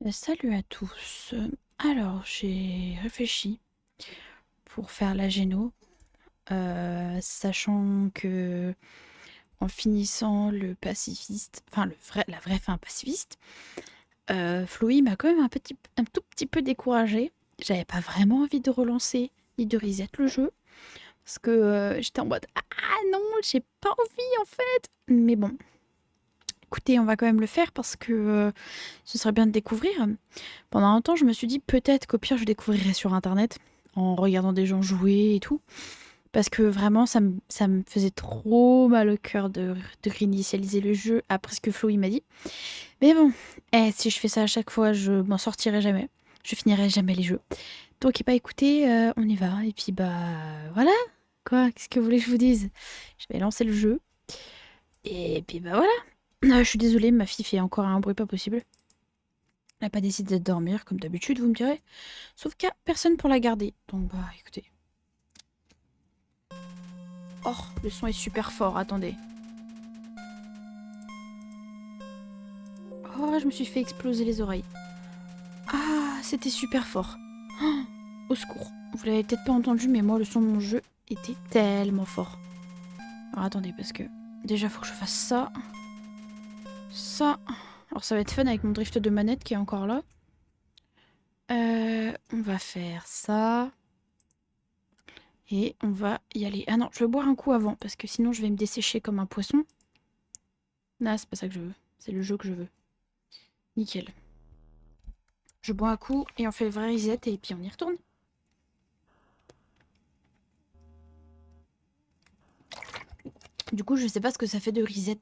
Salut à tous. Alors, j'ai réfléchi pour faire la géno, sachant que en finissant le pacifiste, enfin la vraie fin pacifiste, Floï m'a quand même un tout petit peu découragée. J'avais pas vraiment envie de relancer ni de reset le jeu, parce que j'étais en mode ah non, j'ai pas envie en fait. Mais bon, écoutez, on va quand même le faire parce que ce serait bien de découvrir. Pendant un temps, je me suis dit peut-être qu'au pire, je découvrirais sur internet en regardant des gens jouer et tout. Parce que vraiment, ça me faisait trop mal au cœur de réinitialiser le jeu après ce que Flo il m'a dit. Mais bon, si je fais ça à chaque fois, je m'en sortirai jamais. Je finirai jamais les jeux. Donc, bah écoutez, on y va. Et puis, bah voilà. Quoi, qu'est-ce que vous voulez que je vous dise? Je vais lancer le jeu. Et puis, bah voilà. Je suis désolée, ma fille fait encore un bruit pas possible. Elle n'a pas décidé de dormir, comme d'habitude, vous me direz. Sauf qu'il n'y a personne pour la garder. Donc, bah, écoutez. Oh, le son est super fort, attendez. Oh, je me suis fait exploser les oreilles. Ah, c'était super fort. Oh, au secours. Vous l'avez peut-être pas entendu, mais moi, le son de mon jeu était tellement fort. Alors, attendez, parce que déjà, faut que je fasse ça. Ça. Alors, ça va être fun avec mon drift de manette qui est encore là. On va faire ça. Et on va y aller. Ah non, je vais boire un coup avant, parce que sinon, je vais me dessécher comme un poisson. Non, c'est pas ça que je veux. C'est le jeu que je veux. Nickel. Je bois un coup et on fait le vrai reset et puis on y retourne. Du coup, je sais pas ce que ça fait de reset.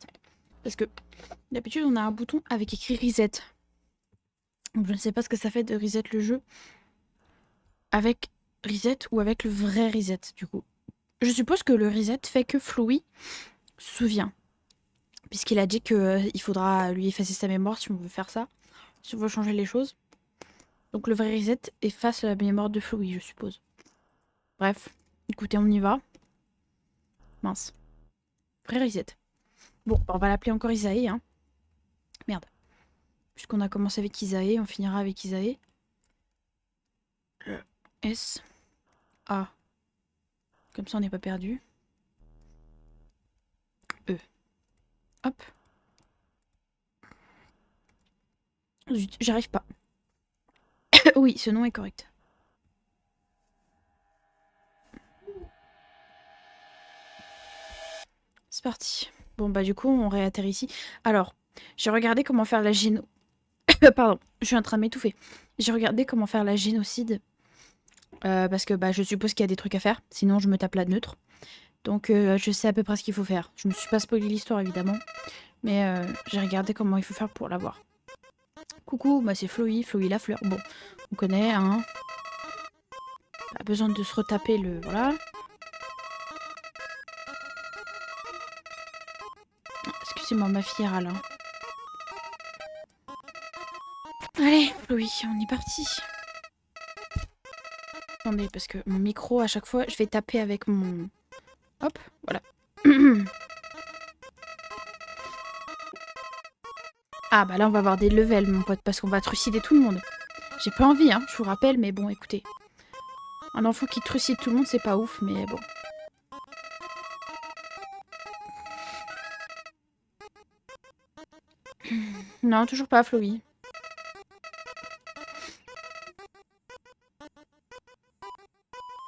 Parce que d'habitude, on a un bouton avec écrit reset. Donc je ne sais pas ce que ça fait de reset le jeu avec reset ou avec le vrai reset, du coup. Je suppose que le reset fait que Flowey se souvient. Puisqu'il a dit qu'il faudra lui effacer sa mémoire si on veut faire ça. Si on veut changer les choses. Donc le vrai reset efface la mémoire de Flowey, je suppose. Bref, écoutez, on y va. Mince. Vrai reset. Bon, on va l'appeler encore Isae, hein. Merde. Puisqu'on a commencé avec Isae, on finira avec Isae. S. A. Comme ça, on n'est pas perdu. E. Hop. Zut, j'arrive pas. Oui, ce nom est correct. C'est parti. Bon, bah du coup, on réatterrit ici. Alors, j'ai regardé comment faire la géno... Pardon, je suis en train de m'étouffer. J'ai regardé comment faire la génocide. Parce que bah, je suppose qu'il y a des trucs à faire. Sinon, je me tape la neutre. Donc, je sais à peu près ce qu'il faut faire. Je me suis pas spoilé l'histoire, évidemment. Mais j'ai regardé comment il faut faire pour l'avoir. Coucou, bah c'est Floï, Floï la fleur. Bon, on connaît, hein. Pas besoin de se retaper le... Voilà. Excusez-moi, ma fille râle. Hein. Allez, Floï, on est parti. Attendez, parce que mon micro, à chaque fois, je vais taper avec mon... Hop, voilà. Ah bah là, on va avoir des levels, mon pote, parce qu'on va trucider tout le monde. J'ai pas envie, hein, je vous rappelle, mais bon, écoutez. Un enfant qui trucide tout le monde, c'est pas ouf, mais bon. Non, toujours pas, Floï.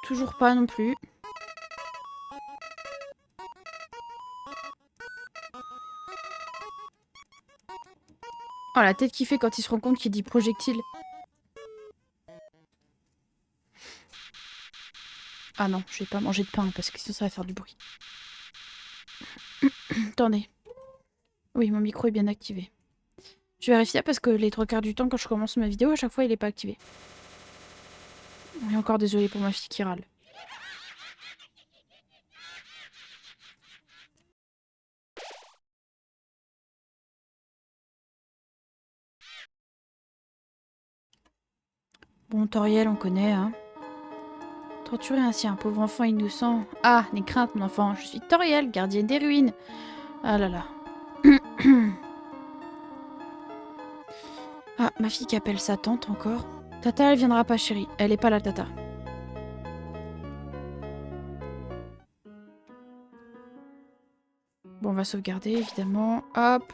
Toujours pas non plus. Oh, la tête qu'il fait quand il se rend compte qu'il dit projectile. Ah non, je vais pas manger de pain, parce que sinon ça va faire du bruit. Attendez. Oui, mon micro est bien activé. Je vérifie parce que les trois quarts du temps, quand je commence ma vidéo, à chaque fois, il est pas activé. Et encore désolé pour ma fille qui râle. Bon, Toriel, on connaît, hein. Torturer ainsi un pauvre enfant innocent. Ah, n'aie crainte, mon enfant. Je suis Toriel, gardienne des ruines. Ah là là. Ah, ma fille qui appelle sa tante encore. Tata, elle viendra pas, chérie. Elle est pas là, Tata. Bon, on va sauvegarder, évidemment. Hop.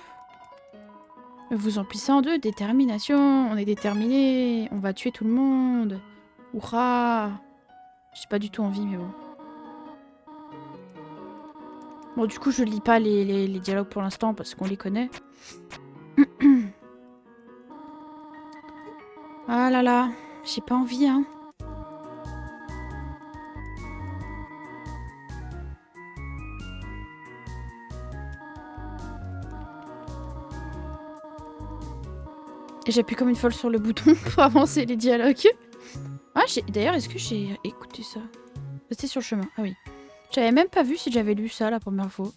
Vous en plissez en deux. Détermination. On est déterminés. On va tuer tout le monde. Hurrah. J'ai pas du tout envie, mais bon. Bon, du coup, je lis pas les dialogues pour l'instant parce qu'on les connaît. Ah là là. J'ai pas envie, hein. Et j'appuie comme une folle sur le bouton pour avancer les dialogues. Ah, d'ailleurs, est-ce que j'ai écouté ça? C'était sur le chemin. Ah oui. J'avais même pas vu si j'avais lu ça la première fois.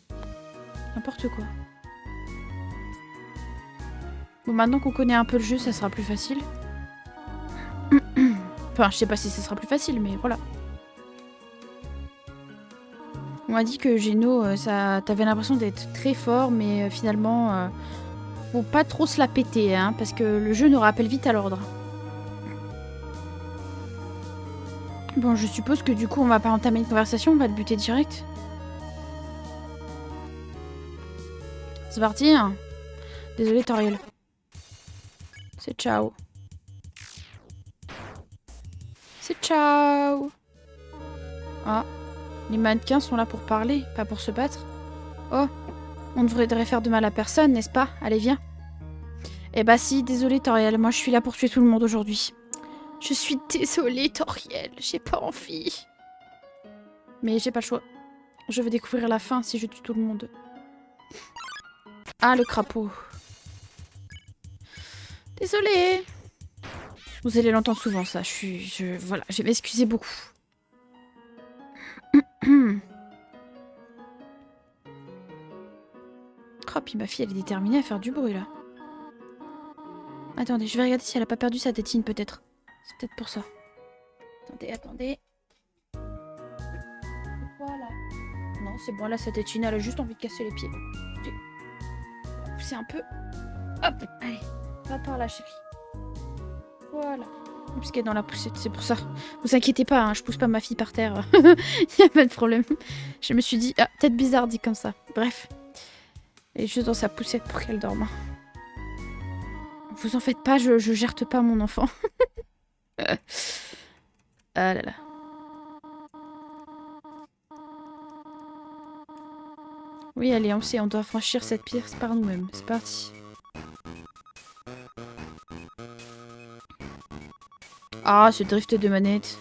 N'importe quoi. Bon, maintenant qu'on connaît un peu le jeu, ça sera plus facile. Enfin, je sais pas si ça sera plus facile, mais voilà. On m'a dit que Geno, t'avais l'impression d'être très fort, mais finalement, faut pas trop se la péter, hein, parce que le jeu nous rappelle vite à l'ordre. Bon, je suppose que du coup, on va pas entamer une conversation, on va te buter direct. C'est parti, hein. Désolé, Toriel. C'est ciao. C'est ciao. Ah, les mannequins sont là pour parler, pas pour se battre. Oh, on ne devrait faire de mal à personne, n'est-ce pas? Allez, viens. Eh bah si, désolé, Toriel, moi je suis là pour tuer tout le monde aujourd'hui. Je suis désolée, Toriel, j'ai pas envie. Mais j'ai pas le choix. Je vais découvrir la fin si je tue tout le monde. Ah, le crapaud. Désolée. Vous allez l'entendre souvent, ça. Voilà, je vais m'excuser beaucoup. Oh, puis ma fille, elle est déterminée à faire du bruit, là. Attendez, je vais regarder si elle a pas perdu sa tétine, peut-être. C'est peut-être pour ça. Attendez. Voilà. Non, c'est bon, là, sa tétine, elle a juste envie de casser les pieds. On va pousser un peu. Hop, allez. Va par là, chérie. Voilà. Parce qu'elle est dans la poussette, c'est pour ça. Vous inquiétez pas, hein, je pousse pas ma fille par terre. Y a pas de problème. Je me suis dit, ah, peut-être bizarre dit comme ça. Bref. Elle est juste dans sa poussette pour qu'elle dorme. Vous en faites pas, je gerte pas mon enfant. Ah là là. Oui, allez, on sait, on doit franchir cette pièce par nous-mêmes. C'est parti. Ah, ce drift de manette.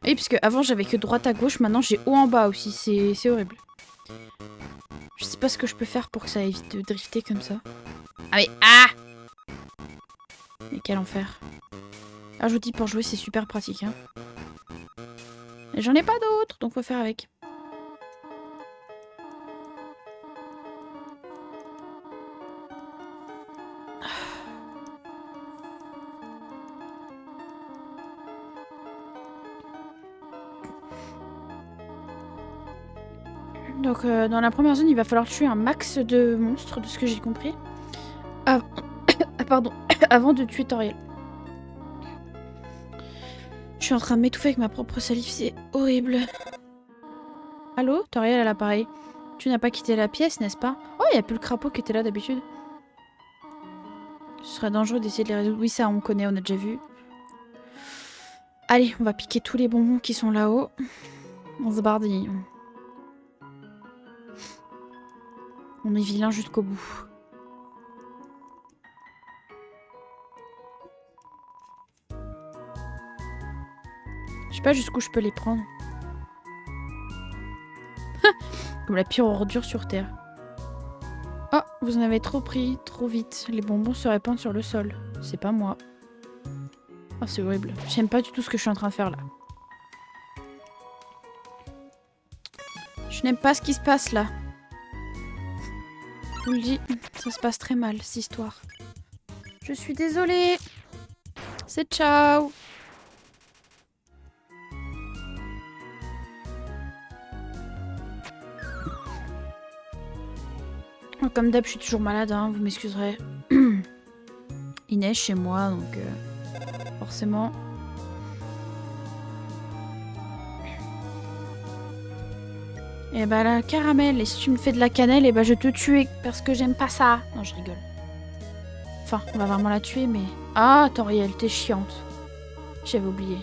Oui, parce que avant j'avais que droite à gauche, maintenant j'ai haut en bas aussi. C'est horrible. Je sais pas ce que je peux faire pour que ça évite de drifter comme ça. Ah mais... Ah! Mais quel enfer. Ah, je vous dis, pour jouer, c'est super pratique, hein. Et j'en ai pas d'autres, donc faut faire avec. Donc, dans la première zone, il va falloir tuer un max de monstres, de ce que j'ai compris. Ah, pardon. Avant de tuer Toriel. Je suis en train de m'étouffer avec ma propre salive, c'est horrible. Allô, Toriel à l'appareil. Tu n'as pas quitté la pièce, n'est-ce pas? Oh, il n'y a plus le crapaud qui était là d'habitude. Ce serait dangereux d'essayer de les résoudre. Oui, ça, on connaît, on a déjà vu. Allez, on va piquer tous les bonbons qui sont là-haut. On se bardille. On est vilain jusqu'au bout. Je sais pas jusqu'où je peux les prendre. Comme la pire ordure sur Terre. Oh, vous en avez trop pris, trop vite. Les bonbons se répandent sur le sol. C'est pas moi. Oh, c'est horrible. J'aime pas du tout ce que je suis en train de faire là. Je n'aime pas ce qui se passe là. Je vous le dis, ça se passe très mal, cette histoire. Je suis désolée. C'est ciao. Comme d'hab, je suis toujours malade, hein, vous m'excuserez. Il neige chez moi, donc forcément. Et bah la caramel, et si tu me fais de la cannelle, et bah je te tue parce que j'aime pas ça. Non, je rigole. Enfin, on va vraiment la tuer, mais... Ah, Toriel, t'es chiante. J'avais oublié.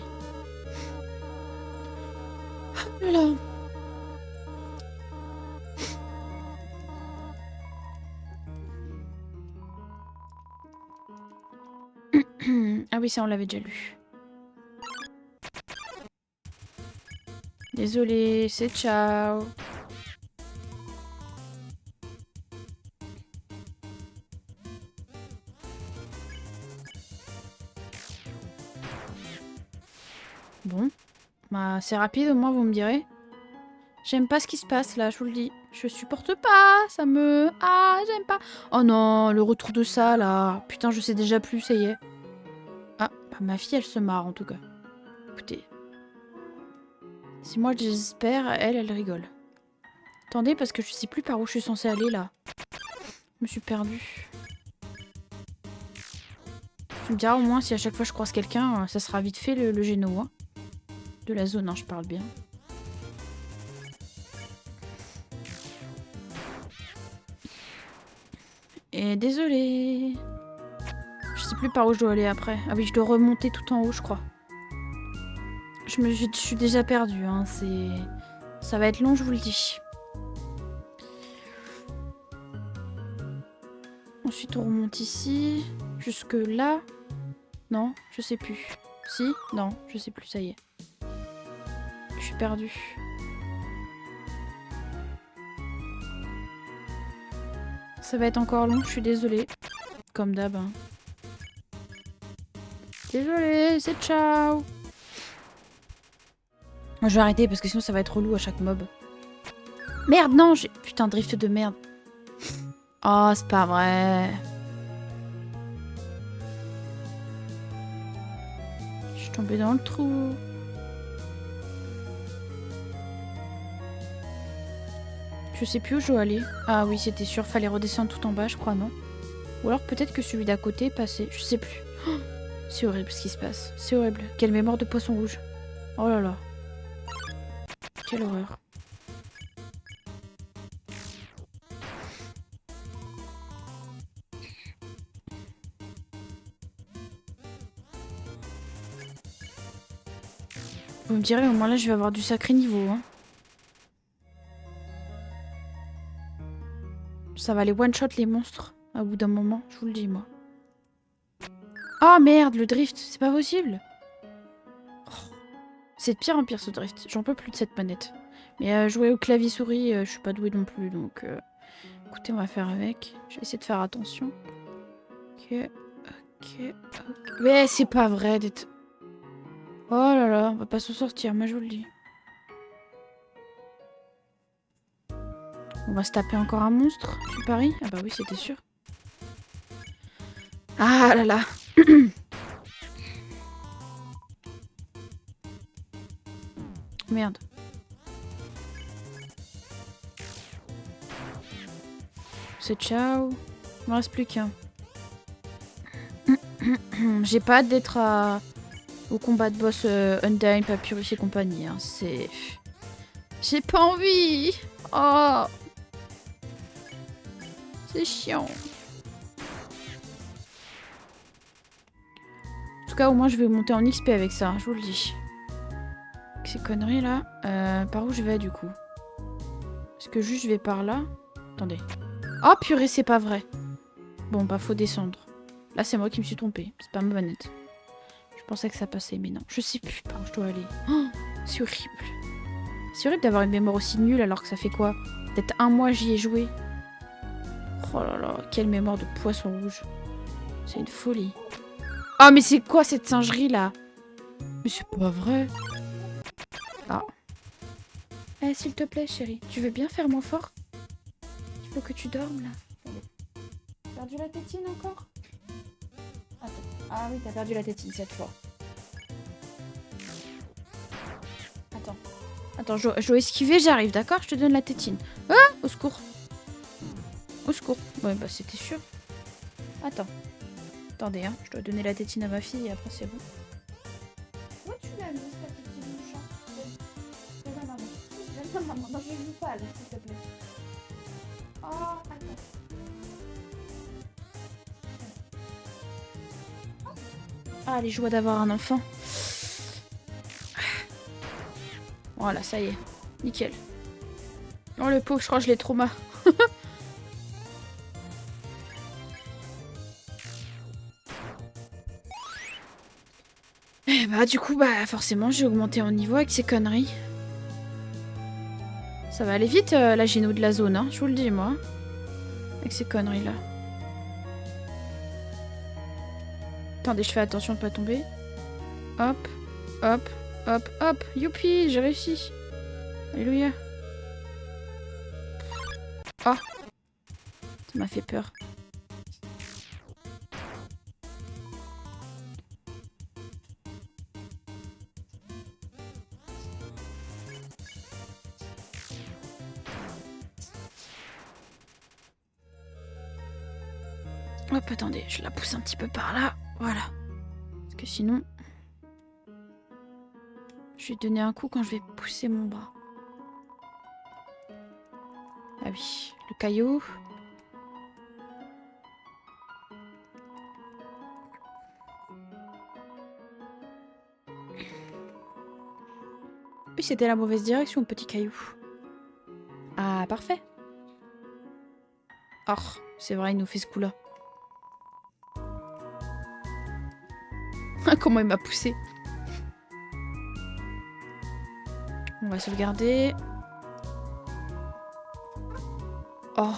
Oh là. Ah oui, ça on l'avait déjà lu. Désolée, c'est ciao. Bon, bah c'est rapide au moins vous me direz. J'aime pas ce qui se passe là, je vous le dis. Je supporte pas, ça me... Ah, j'aime pas. Oh non, le retour de ça là. Putain, je sais déjà plus, ça y est. Ah, bah, ma fille elle se marre en tout cas. Écoutez. Si moi j'espère, elle rigole. Attendez, parce que je sais plus par où je suis censée aller là. Je me suis perdue. Tu me diras au moins si à chaque fois je croise quelqu'un, ça sera vite fait le géno. Hein. De la zone, hein, je parle bien. Et désolé. Je sais plus par où je dois aller après. Ah oui, je dois remonter tout en haut, je crois. Je suis déjà perdue. Hein. Ça va être long, je vous le dis. Ensuite, on remonte ici. Jusque là. Non, je sais plus. Si? Non, je sais plus, ça y est. Je suis perdue. Ça va être encore long, je suis désolée. Comme d'hab. Hein. Désolée, c'est ciao. Je vais arrêter parce que sinon ça va être relou à chaque mob. Merde, non, j'ai... Putain, drift de merde. Oh, c'est pas vrai. Je suis tombée dans le trou. Je sais plus où je dois aller. Ah oui, c'était sûr, fallait redescendre tout en bas, je crois, non? Ou alors peut-être que celui d'à côté passait. Je sais plus. Oh, c'est horrible ce qui se passe. C'est horrible. Quelle mémoire de poisson rouge. Oh là là. Quelle horreur. Vous me direz, au moins là, je vais avoir du sacré niveau. Hein. Ça va les one-shot les monstres. À bout d'un moment, je vous le dis, moi. Oh merde, le drift, c'est pas possible. Oh. C'est de pire en pire ce drift. J'en peux plus de cette manette. Mais jouer au clavier-souris, je suis pas douée non plus. Donc, écoutez, on va faire avec. Je vais essayer de faire attention. Ok. Mais c'est pas vrai d'être... Oh là là, on va pas s'en sortir, moi je vous le dis. On va se taper encore un monstre, tu paries? Ah bah oui, c'était sûr. Ah là là. Merde. C'est ciao. Il me reste plus qu'un. J'ai pas hâte d'être au combat de boss Undyne, Papyrus et compagnie. Hein. C'est... J'ai pas envie. Oh. C'est chiant. En tout cas, au moins, je vais monter en XP avec ça, je vous le dis. Ces conneries là. Par où je vais du coup? Est-ce que juste je vais par là? Attendez. Oh purée, c'est pas vrai. Bon, bah faut descendre. Là, c'est moi qui me suis trompée. C'est pas ma manette. Je pensais que ça passait, mais non. Je sais plus par où je dois aller. Oh, c'est horrible. C'est horrible d'avoir une mémoire aussi nulle alors que ça fait quoi? Peut-être un mois j'y ai joué. Oh là là, quelle mémoire de poisson rouge. C'est une folie. Ah, mais c'est quoi cette singerie là? Mais c'est pas vrai. Ah. Eh, s'il te plaît, chérie, tu veux bien faire moins fort? Il faut que tu dormes là. T'as perdu la tétine encore? Attends. Ah oui, t'as perdu la tétine cette fois. Attends. Attends, je dois esquiver, j'arrive, d'accord? Je te donne la tétine. Ah! Au secours. Au secours. Ouais, bah c'était sûr. Attends. Attendez, hein, je dois donner la tétine à ma fille et après c'est bon. Où tu l'as mis, ta petite mouche? Donne-la maman. Donne-la maman. Non, je ne joue pas avec, s'il te plaît. Oh, attends. Ah, les joies d'avoir un enfant. Voilà, ça y est. Nickel. Oh, le pauvre, je crois que je l'ai trauma. Et bah, du coup, bah, forcément, j'ai augmenté en niveau avec ces conneries. Ça va aller vite, la géno de la zone, hein, je vous le dis, moi. Avec ces conneries-là. Attendez, je fais attention de pas tomber. Hop, hop, hop, hop. Youpi, j'ai réussi. Alléluia. Oh, ça m'a fait peur. Hop, attendez, je la pousse un petit peu par là. Voilà. Parce que sinon... Je vais donner un coup quand je vais pousser mon bras. Ah oui, le caillou. Oui, c'était la mauvaise direction, petit caillou. Ah, parfait. Oh, c'est vrai, il nous fait ce coup-là. Comment il m'a poussé. On va sauvegarder. Oh.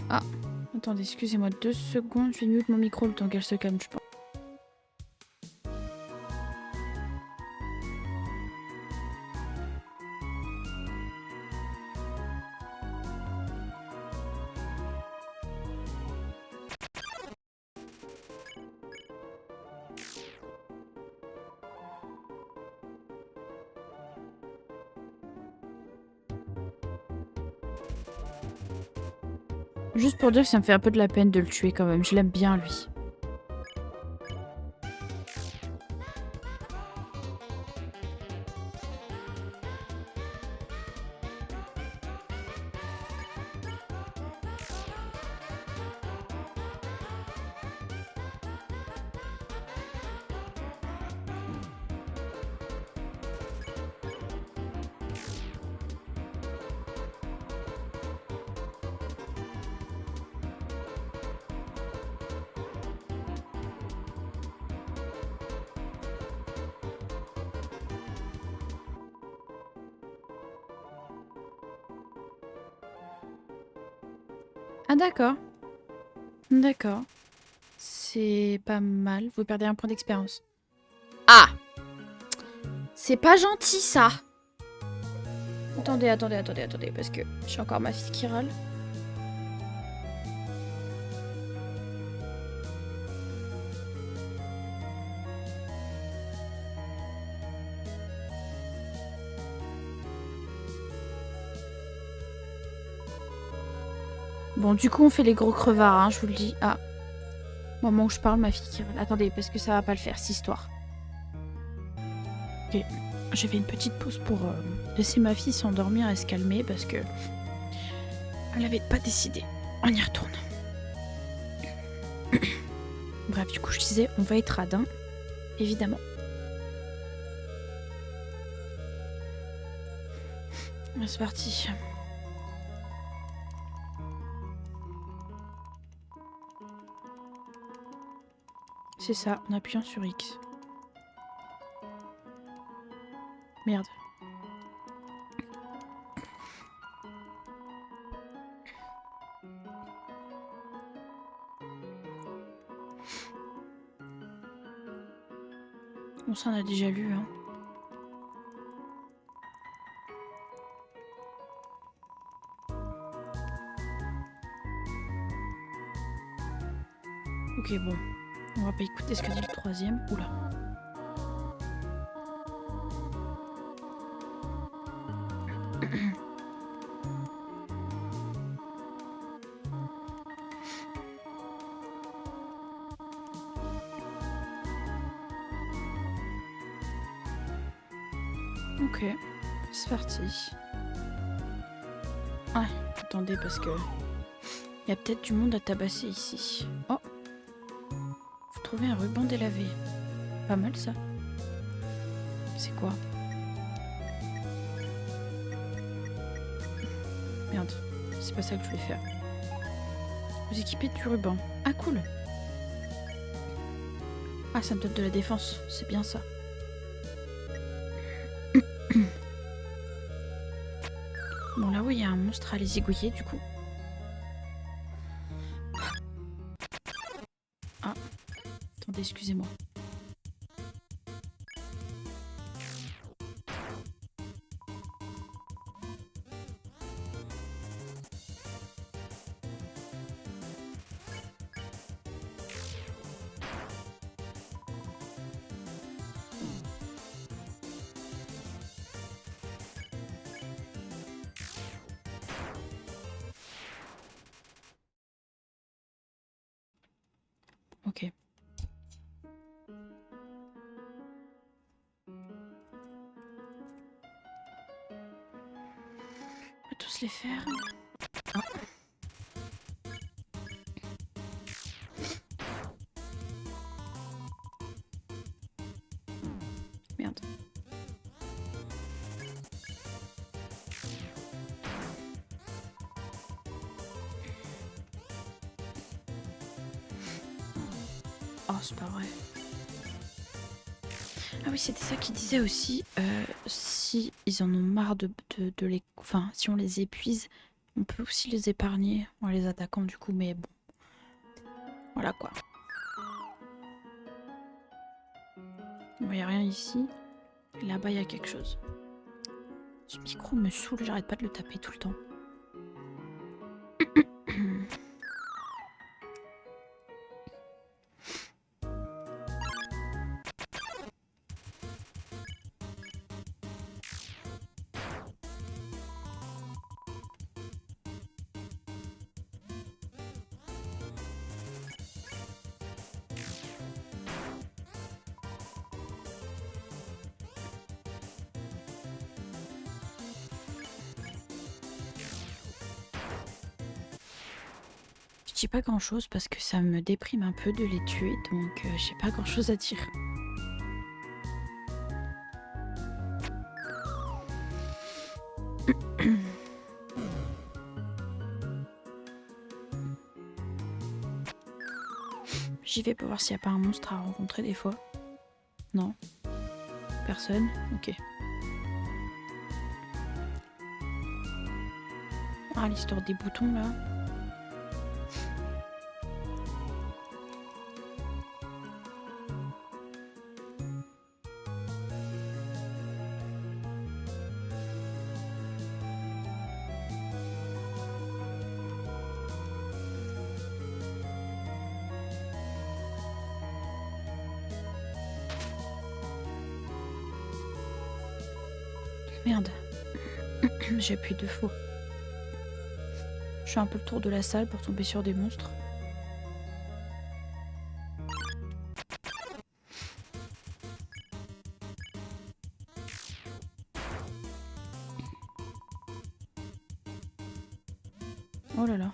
Ah, attendez, excusez-moi 2 secondes. Je vais mute mon micro le temps qu'elle se calme, je pense. Juste pour dire que ça me fait un peu de la peine de le tuer quand même. Je l'aime bien, lui. Ah d'accord. D'accord. C'est pas mal. Vous perdez un point d'expérience. Ah! C'est pas gentil, ça! Attendez, attendez, parce que j'ai encore ma fille qui râle. Bon, du coup, on fait les gros crevards, hein, je vous le dis. Ah. Au moment où je parle, ma fille qui râle. Attendez, parce que ça va pas le faire, cette histoire. Ok. J'ai fait une petite pause pour laisser ma fille s'endormir et se calmer, parce que... Elle n'avait pas décidé. On y retourne. Bref, du coup, je disais, on va être radin. Évidemment. C'est parti. C'est ça, en appuyant sur X. Merde. On s'en a déjà lu, hein. Ok, bon. On va pas écouter ce que dit le troisième. Oula. Ok, c'est parti. Ah, attendez parce que il y a peut-être du monde à tabasser ici. Oh, vous trouvez un ruban délavé. Pas mal ça. C'est quoi? Merde, c'est pas ça que je voulais faire. Vous équipez du ruban. Ah cool. Ah, ça me donne de la défense, c'est bien ça. Bon, là où il y a un monstre à les zigouiller, du coup. Ah, attendez, excusez-moi. Ok. On va tous les faire. Ah. Merde. Oh, c'est pas vrai. Ah oui, c'était ça qu'il disait aussi. Si ils en ont marre de les... Enfin, si on les épuise, on peut aussi les épargner en les attaquant du coup, mais bon. Voilà quoi. Bon, y a rien ici. Là-bas, il y a quelque chose. Ce micro me saoule, j'arrête pas de le taper tout le temps. Je dis pas grand chose parce que ça me déprime un peu de les tuer, donc j'ai pas grand chose à dire. J'y vais pour voir s'il n'y a pas un monstre à rencontrer des fois. Non. Personne. Ok. Ah, l'histoire des boutons là. Merde. J'ai appuyé 2 fois. Je fais un peu le tour de la salle pour tomber sur des monstres. Oh là là.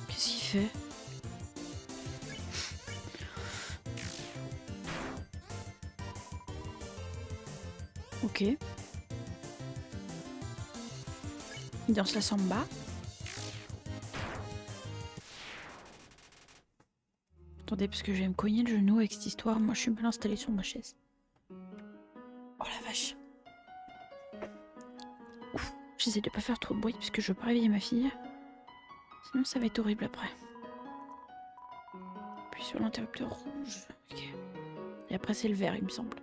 Qu'est-ce qu'il fait? Ok. Il danse la samba. Attendez, parce que je vais me cogner le genou avec cette histoire. Moi, je suis mal installée sur ma chaise. Oh la vache. Ouf. J'essaie de pas faire trop de bruit parce que je veux pas réveiller ma fille. Sinon, ça va être horrible après. Puis sur l'interrupteur rouge. Ok. Et après, c'est le vert, il me semble.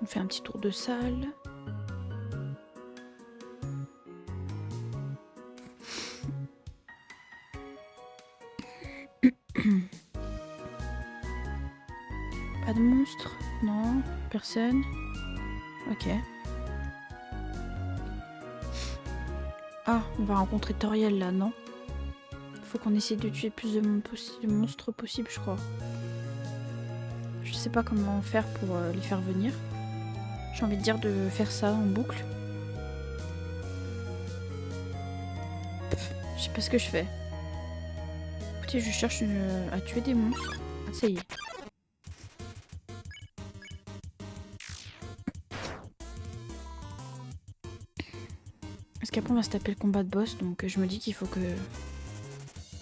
On fait un petit tour de salle. Pas de monstre? Non, personne. Ok. Ah, on va rencontrer Toriel là, non? Faut qu'on essaie de tuer plus de monstres possible, je crois. Je sais pas comment faire pour les faire venir. J'ai envie de dire de faire ça en boucle. Je sais pas ce que je fais. Écoutez, je cherche à tuer des monstres. Ah, ça y est. Parce qu'après on va se taper le combat de boss, donc je me dis qu'il faut que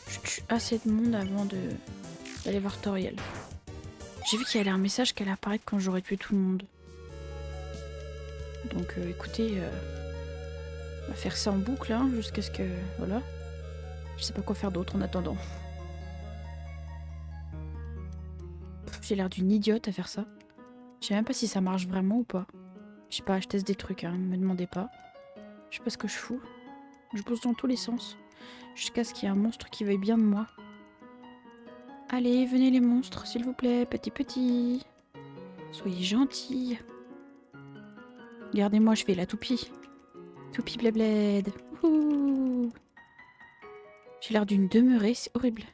je tue assez de monde avant d'aller voir Toriel. J'ai vu qu'il y avait un message qui allait apparaître quand j'aurais tué tout le monde. Donc écoutez, on va faire ça en boucle hein, jusqu'à ce que... Voilà. Je sais pas quoi faire d'autre en attendant. J'ai l'air d'une idiote à faire ça. Je sais même pas si ça marche vraiment ou pas. Je sais pas, je teste des trucs, hein, me demandez pas. Je sais pas ce que je fous. Je pousse dans tous les sens. Jusqu'à ce qu'il y ait un monstre qui veuille bien de moi. Allez, venez les monstres, s'il vous plaît, petit. Soyez gentils. Regardez-moi, je fais la toupie. Toupie blabled. Ouh. J'ai l'air d'une demeurée, c'est horrible.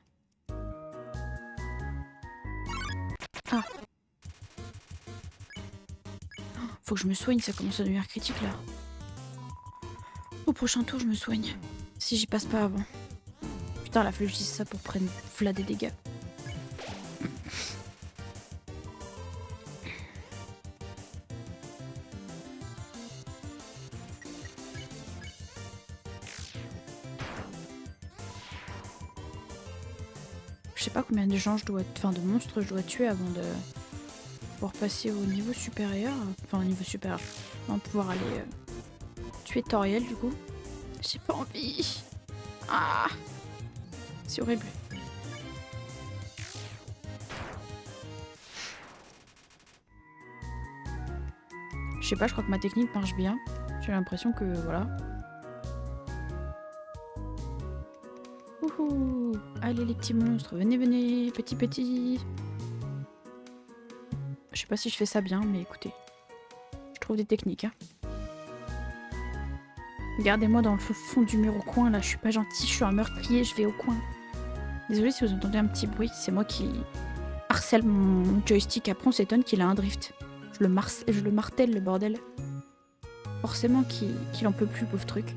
Ah. Faut que je me soigne, ça commence à devenir critique là. Au prochain tour, je me soigne. Si j'y passe pas avant. Putain, il a fallu que je dise ça pour prendre v'là des dégâts. Je sais pas combien de gens je dois... Enfin, de monstres je dois tuer avant de pouvoir passer au niveau supérieur. Enfin, au niveau supérieur. Avant de pouvoir aller tuer Toriel, du coup. J'ai pas envie. Ah, c'est horrible. Je sais pas, je crois que ma technique marche bien. J'ai l'impression que... Voilà. Wouhou. Allez les petits monstres, venez, venez, petit. Je sais pas si je fais ça bien, mais écoutez. Je trouve des techniques, hein. Regardez-moi dans le fond du mur au coin, là, je suis pas gentille, je suis un meurtrier, je vais au coin. Désolée si vous entendez un petit bruit, c'est moi qui harcèle mon joystick. Après on s'étonne qu'il a un drift. Je le martèle, le bordel. Forcément qu'il en peut plus, pauvre truc.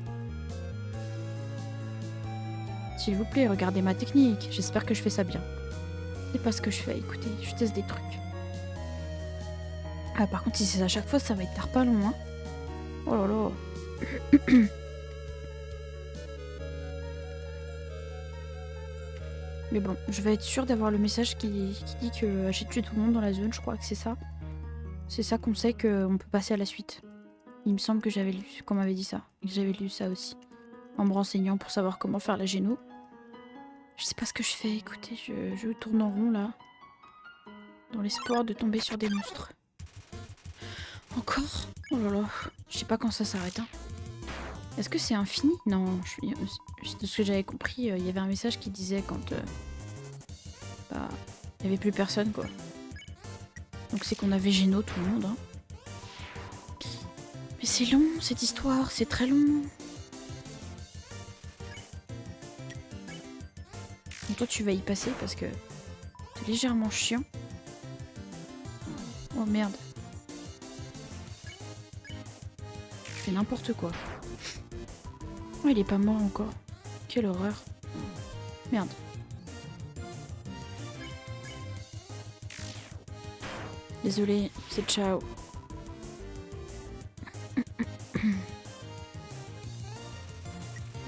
S'il vous plaît, regardez ma technique. J'espère que je fais ça bien. C'est pas ce que je fais, écoutez, je teste des trucs. Ah, par contre, si c'est à chaque fois, ça va être pas long, hein. Oh là là. Mais bon, je vais être sûre d'avoir le message qui dit que j'ai tué tout le monde dans la zone, je crois que c'est ça. C'est ça qu'on sait qu'on peut passer à la suite. Il me semble que j'avais lu, qu'on m'avait dit ça. Et que j'avais lu ça aussi. En me renseignant pour savoir comment faire la géno. Je sais pas ce que je fais, écoutez, je tourne en rond là. Dans l'espoir de tomber sur des monstres. Encore? Oh là là, je sais pas quand ça s'arrête. Hein. Est-ce que c'est infini? Non, de ce que j'avais compris, il y avait un message qui disait quand bah, il y avait plus personne quoi. Donc c'est qu'on avait géno tout le monde. Hein. Mais c'est long cette histoire, c'est très long. Donc toi tu vas y passer parce que c'est légèrement chiant. Oh merde. Je fais n'importe quoi. Oh il est pas mort encore. Quelle horreur. Merde. Désolée, c'est ciao.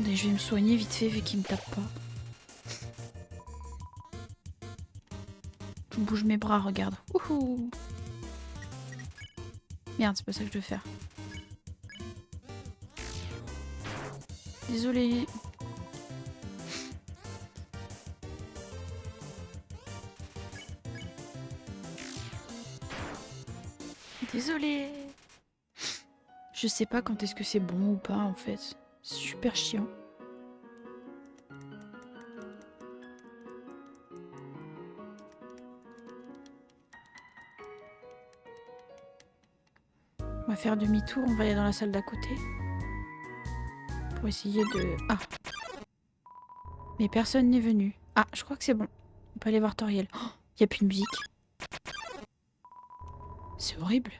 Je vais me soigner vite fait vu qu'il me tape pas. Je bouge mes bras, regarde. Wouhou. Merde, c'est pas ça que je veux faire. Désolée. Désolée. Je sais pas quand est-ce que c'est bon ou pas en fait. Super chiant. On va faire demi-tour, on va aller dans la salle d'à côté. Pour essayer de... Ah. Mais personne n'est venu. Ah, je crois que c'est bon. On peut aller voir Toriel. Oh, y a plus de musique. C'est horrible.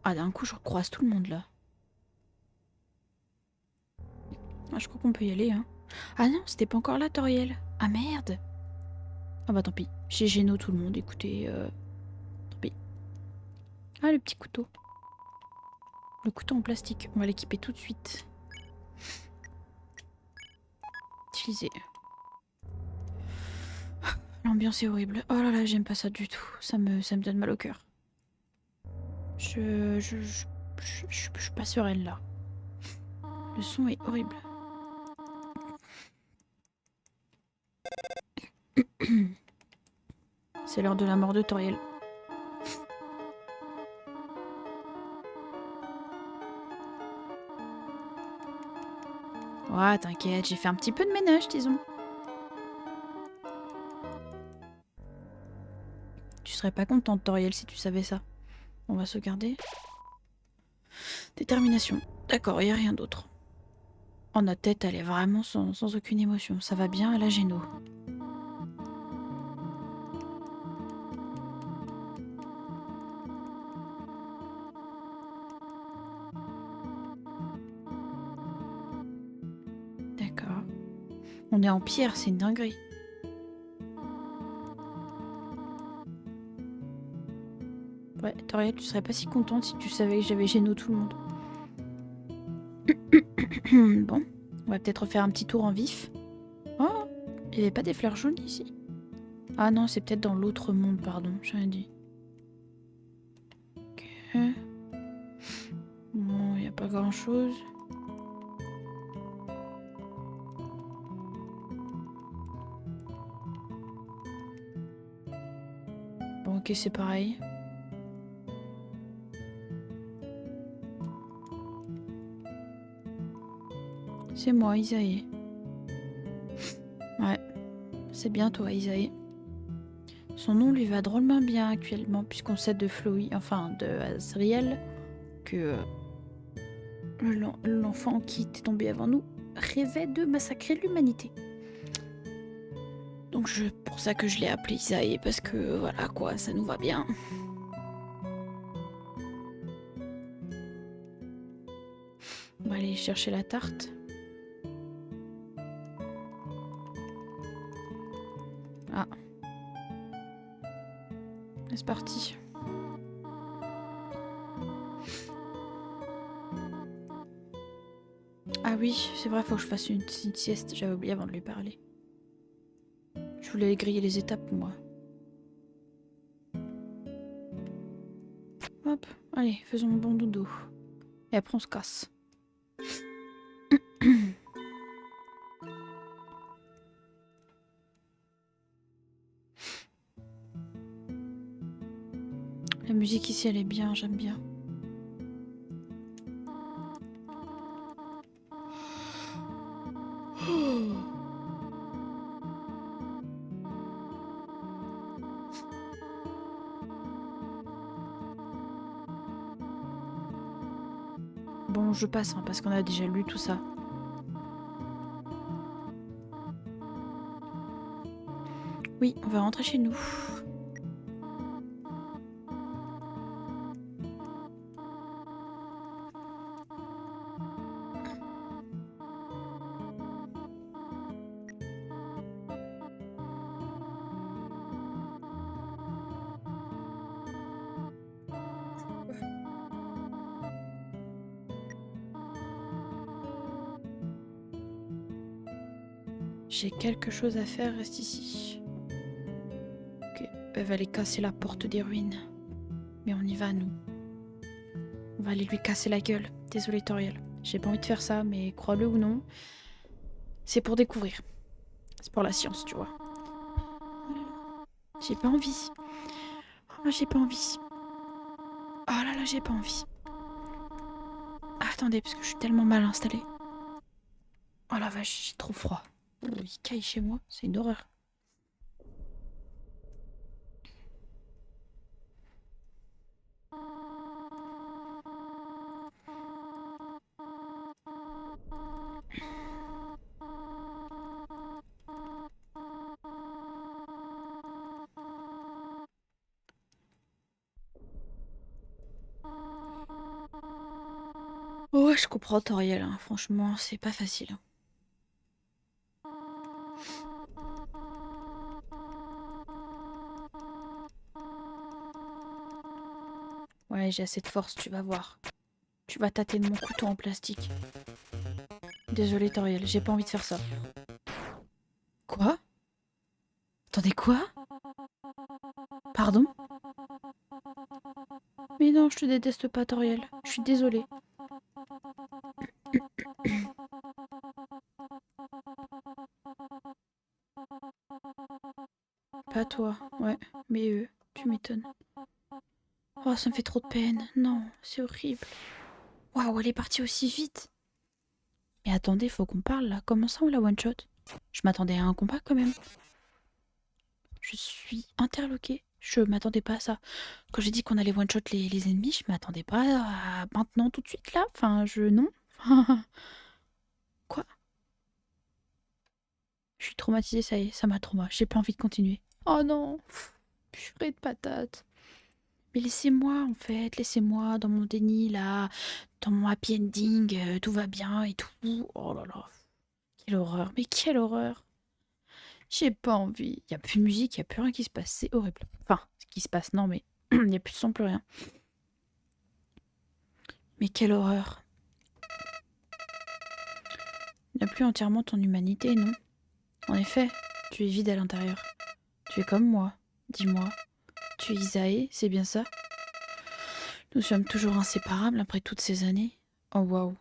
Ah, d'un coup, je recroise tout le monde, là. Ah, je crois qu'on peut y aller, hein. Ah non, c'était pas encore là, Toriel. Ah, merde. Ah bah tant pis. J'ai géno tout le monde, écoutez. Tant pis. Ah, le petit couteau. Le couteau en plastique. On va l'équiper tout de suite. Utiliser. L'ambiance est horrible. Oh là là, j'aime pas ça du tout. Ça me donne mal au cœur. Je suis pas sereine là. Le son est horrible. C'est l'heure de la mort de Toriel. Ouais, t'inquiète, j'ai fait un petit peu de ménage, disons. Tu serais pas contente, Toriel, si tu savais ça. On va sauvegarder. Détermination. D'accord, y a rien d'autre. Oh, notre tête, elle est vraiment sans aucune émotion. Ça va bien à la géno. D'accord. On est en pierre, c'est une dinguerie. Ouais, Toriel, tu serais pas si contente si tu savais que j'avais géno tout le monde. Bon, on va peut-être refaire un petit tour en vif. Oh, il n'y avait pas des fleurs jaunes ici? Ah non, c'est peut-être dans l'autre monde, pardon, j'ai rien dit. Ok. Bon, il n'y a pas grand-chose. Bon, ok, c'est pareil. C'est moi, Isaïe. Ouais, c'est bien toi, Isaïe. Son nom lui va drôlement bien actuellement, puisqu'on sait de Floi, enfin de Azriel, que l'enfant qui était tombé avant nous rêvait de massacrer l'humanité. Donc pour ça que je l'ai appelé Isaïe, parce que voilà quoi, ça nous va bien. On va aller chercher la tarte. Ah. C'est parti. Ah oui, c'est vrai, faut que je fasse une sieste. J'avais oublié avant de lui parler. Je voulais griller les étapes, moi. Hop, allez, faisons un bon dodo. Et après, on se casse. La musique ici, elle est bien, j'aime bien. Bon, je passe, hein, parce qu'on a déjà lu tout ça. Oui, on va rentrer chez nous. J'ai quelque chose à faire, reste ici. Ok, elle va aller casser la porte des ruines. Mais on y va, nous. On va aller lui casser la gueule. Désolé, Toriel. J'ai pas envie de faire ça, mais crois-le ou non, c'est pour découvrir. C'est pour la science, tu vois. J'ai pas envie. Oh, j'ai pas envie. Oh là là, j'ai pas envie. Ah, attendez, parce que je suis tellement mal installée. Oh la vache, j'ai trop froid. Oh, il caille chez moi, c'est une horreur. Oh, ouais, je comprends Toriel, hein. Franchement, c'est pas facile, hein. Ouais, j'ai assez de force, tu vas voir. Tu vas tâter de mon couteau en plastique. Désolée, Toriel, j'ai pas envie de faire ça. Quoi? Attendez, quoi? Pardon? Mais non, je te déteste pas, Toriel. Je suis désolée. Pas toi, ouais, mais eux, tu m'étonnes. Oh, ça me fait trop de peine. Non, c'est horrible. Waouh, elle est partie aussi vite. Mais attendez, faut qu'on parle là. Comment ça on la one shot? Je m'attendais à un combat quand même. Je suis interloquée. Je m'attendais pas à ça. Quand j'ai dit qu'on allait one shot les ennemis, je m'attendais pas à maintenant tout de suite là. Enfin, non. Quoi? Je suis traumatisée, ça y est, ça m'a trauma. J'ai pas envie de continuer. Oh non, purée de patate. Mais laissez-moi en fait, laissez-moi dans mon déni là, dans mon happy ending, tout va bien et tout. Oh là là, quelle horreur, mais quelle horreur. J'ai pas envie. Il y a plus de musique, il y a plus rien qui se passe, c'est horrible. Enfin, ce qui se passe, non mais il y a plus de son, plus rien. Mais quelle horreur. Tu n'as plus entièrement ton humanité, non? En effet, tu es vide à l'intérieur. Tu es comme moi. Dis-moi, tu es Isae, c'est bien ça? Nous sommes toujours inséparables après toutes ces années. Oh waouh.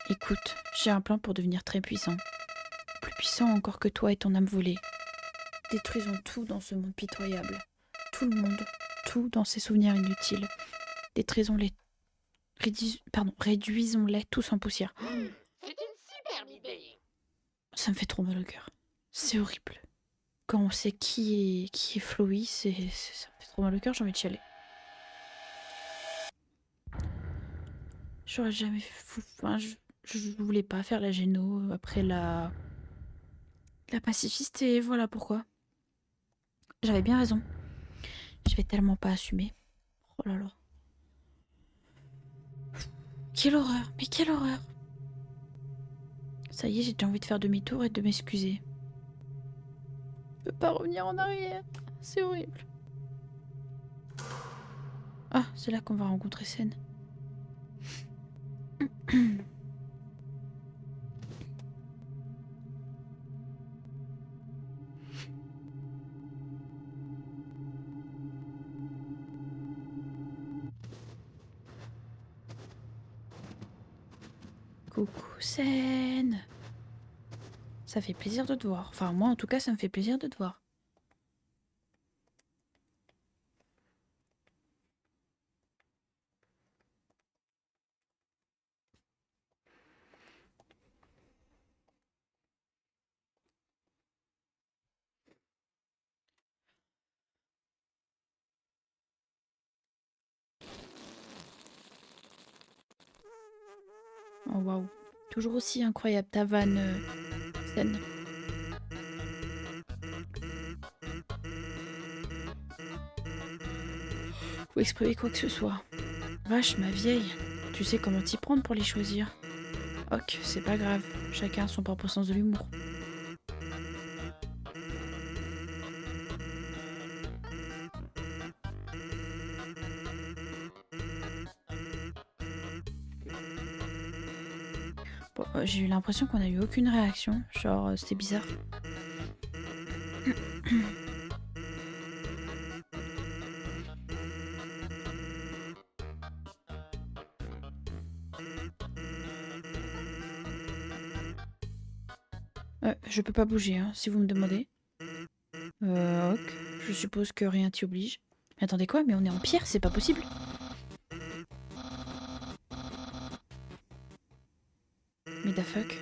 Écoute, j'ai un plan pour devenir très puissant. Plus puissant encore que toi et ton âme volée. Détruisons tout dans ce monde pitoyable. Tout le monde. Tout dans ces souvenirs inutiles. Détruisons-les. Réduisons-les tous en poussière. C'est une superbe idée. Ça me fait trop mal au cœur. C'est horrible. Quand on sait qui est Chloé, ça me fait trop mal au cœur, j'ai envie de chialer. J'aurais jamais enfin, je voulais pas faire la géno après la pacifiste et voilà pourquoi. J'avais bien raison. Je vais tellement pas assumer. Oh là là. Quelle horreur, mais quelle horreur. Ça y est, j'ai déjà envie de faire demi-tour et de m'excuser. Je peux pas revenir en arrière. C'est horrible. Ah, c'est là qu'on va rencontrer Sen. Coucou Sen. Ça fait plaisir de te voir. Enfin, moi en tout cas, ça me fait plaisir de te voir. Oh waouh. Toujours aussi incroyable ta vanne, Sen. Ou exprimer quoi que ce soit. Vache, ma vieille. Tu sais comment t'y prendre pour les choisir. Ok, c'est pas grave. Chacun a son propre sens de l'humour. Bon, j'ai eu l'impression qu'on a eu aucune réaction. Genre, c'était bizarre. Je peux pas bouger, hein, si vous me demandez. Ok. Je suppose que rien t'y oblige. Mais attendez quoi? Mais on est en pierre, c'est pas possible. Mais the fuck?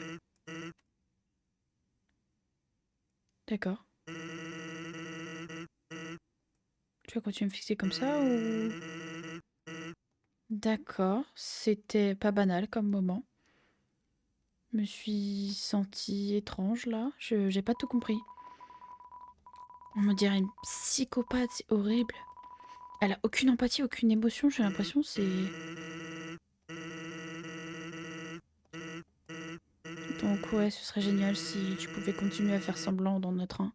D'accord. Tu vas continuer à me fixer comme ça ou... D'accord. C'était pas banal comme moment. Je me suis sentie étrange là. J'ai pas tout compris. On me dirait une psychopathe, c'est horrible. Elle a aucune empathie, aucune émotion, j'ai l'impression, c'est... Donc ouais, ce serait génial si tu pouvais continuer à faire semblant dans notre train.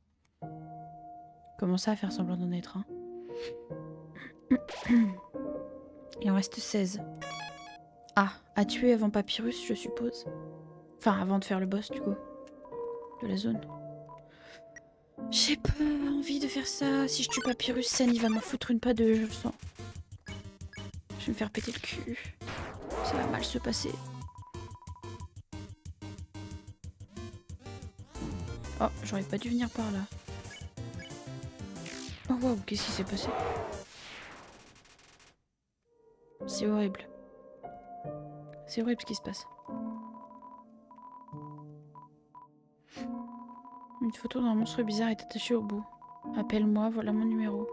Comment ça, à faire semblant dans notre train? Il en reste 16. Ah, à tuer avant Papyrus, je suppose. Enfin, avant de faire le boss, du coup. De la zone. J'ai pas envie de faire ça. Si je tue Papyrus, Sen, il va m'en foutre une pas deux, je le sens. Je vais me faire péter le cul. Ça va mal se passer. Oh, j'aurais pas dû venir par là. Oh waouh, qu'est-ce qui s'est passé? C'est horrible. C'est horrible ce qui se passe. Une photo d'un monstre bizarre est attachée au bout. Appelle-moi, voilà mon numéro.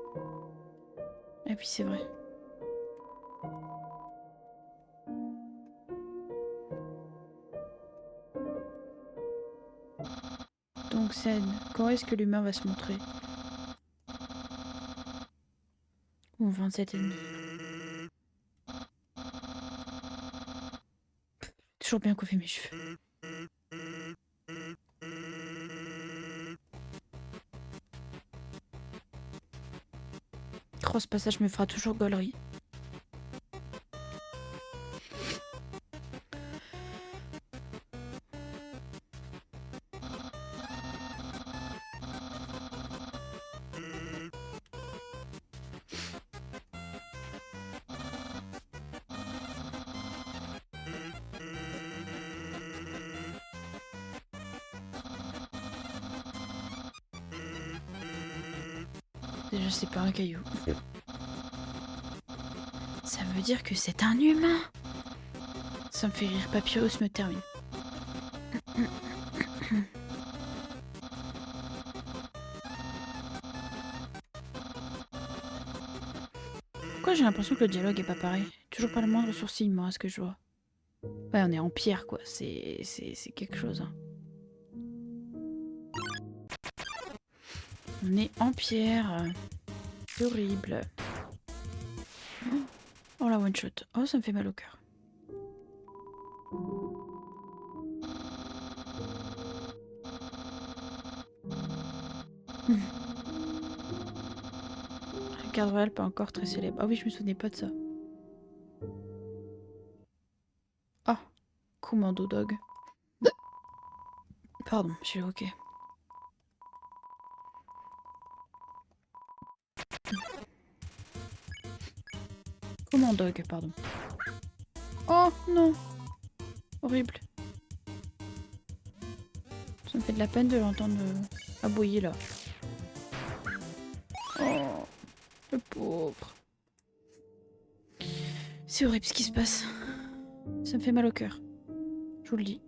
Et puis c'est vrai. Donc Sen, quand est-ce que l'humain va se montrer? Ou 27,5. Toujours bien coiffé mes cheveux. Oh, ce passage me fera toujours gaulerie. Déjà, c'est pas un caillou. Ça veut dire que c'est un humain. Ça me fait rire. Papyrus me termine. Pourquoi j'ai l'impression que le dialogue est pas pareil? Toujours pas le moindre sourcillement à ce que je vois. Ouais, on est en pierre, quoi. C'est quelque chose. Hein. On est en pierre. C'est horrible. Oh la one shot. Oh, ça me fait mal au cœur. La carte royale pas encore très célèbre. Ah oui, je me souvenais pas de ça. Ah, Commando Dog. Pardon, j'ai ok. Commando Dog, pardon. Oh non, horrible. Ça me fait de la peine de l'entendre aboyer là. Oh, le pauvre. C'est horrible ce qui se passe. Ça me fait mal au cœur. Je vous le dis.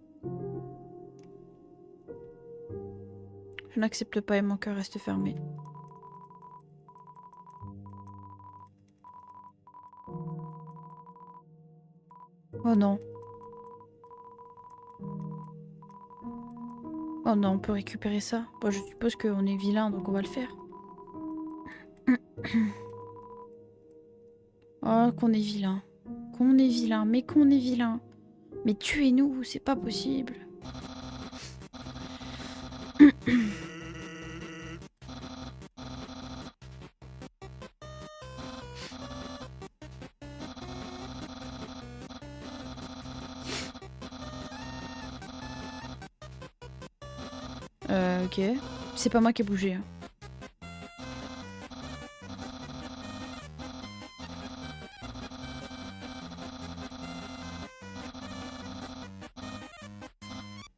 Je n'accepte pas et mon cœur reste fermé. Oh non. Oh non, on peut récupérer ça. Bon, je suppose qu'on est vilain, donc on va le faire. Oh, qu'on est vilain. Qu'on est vilain, mais qu'on est vilain. Mais tuez-nous, c'est pas possible. Ok. C'est pas moi qui ai bougé. Hein.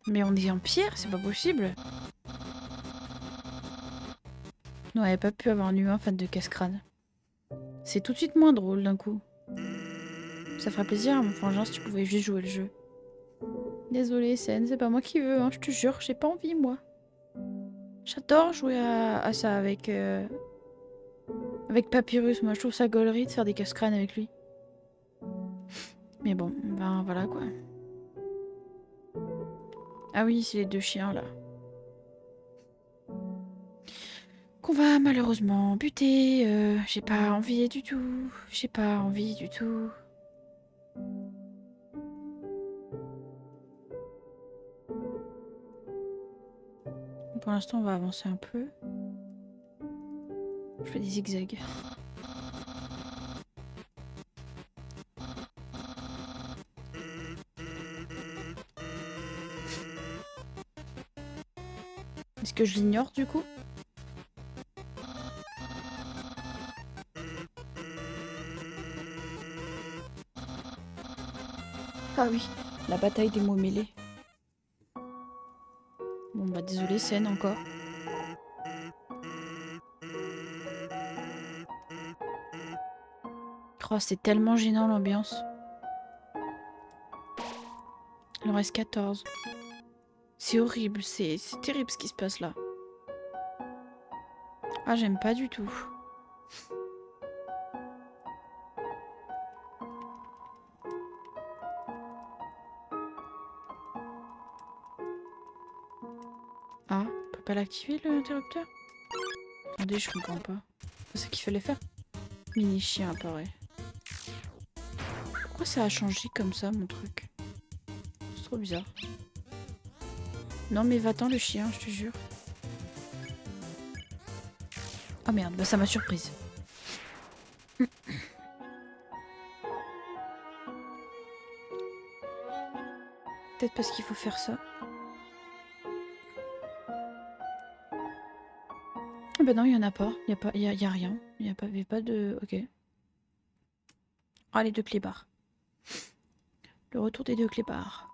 Mais on est en pierre, c'est pas possible. On n'aurait pas pu avoir un humain fan de casse-crâne. C'est tout de suite moins drôle d'un coup. Ça ferait plaisir à mon frangin si tu pouvais juste jouer le jeu. Désolée, Sen, c'est pas moi qui veux, hein, je te jure, j'ai pas envie, moi. J'adore jouer à ça avec Papyrus, moi je trouve ça gaulerie de faire des casse-crânes avec lui. Mais bon, ben voilà quoi. Ah oui, c'est les deux chiens là. Qu'on va malheureusement buter. J'ai pas envie du tout. J'ai pas envie du tout. Pour l'instant, on va avancer un peu. Je fais des zigzags. Est-ce que je l'ignore du coup? Ah oui, la bataille des mots mêlés. Bon bah désolé, scène encore. Oh, c'est tellement gênant l'ambiance. Il en reste 14. C'est horrible, c'est terrible ce qui se passe là. Ah, j'aime pas du tout. Ah, on peut pas l'activer l'interrupteur? Attendez, je comprends pas. C'est ça qu'il fallait faire? Mini chien apparaît. Pourquoi ça a changé comme ça mon truc? C'est trop bizarre. Non mais va-t'en le chien, je te jure. Ah merde, bah ça m'a surprise. Peut-être parce qu'il faut faire ça. Ah bah non, il y en a pas. Il y a rien. Il y avait pas de... Ok. Ah, les deux clébards. Le retour des deux clébards.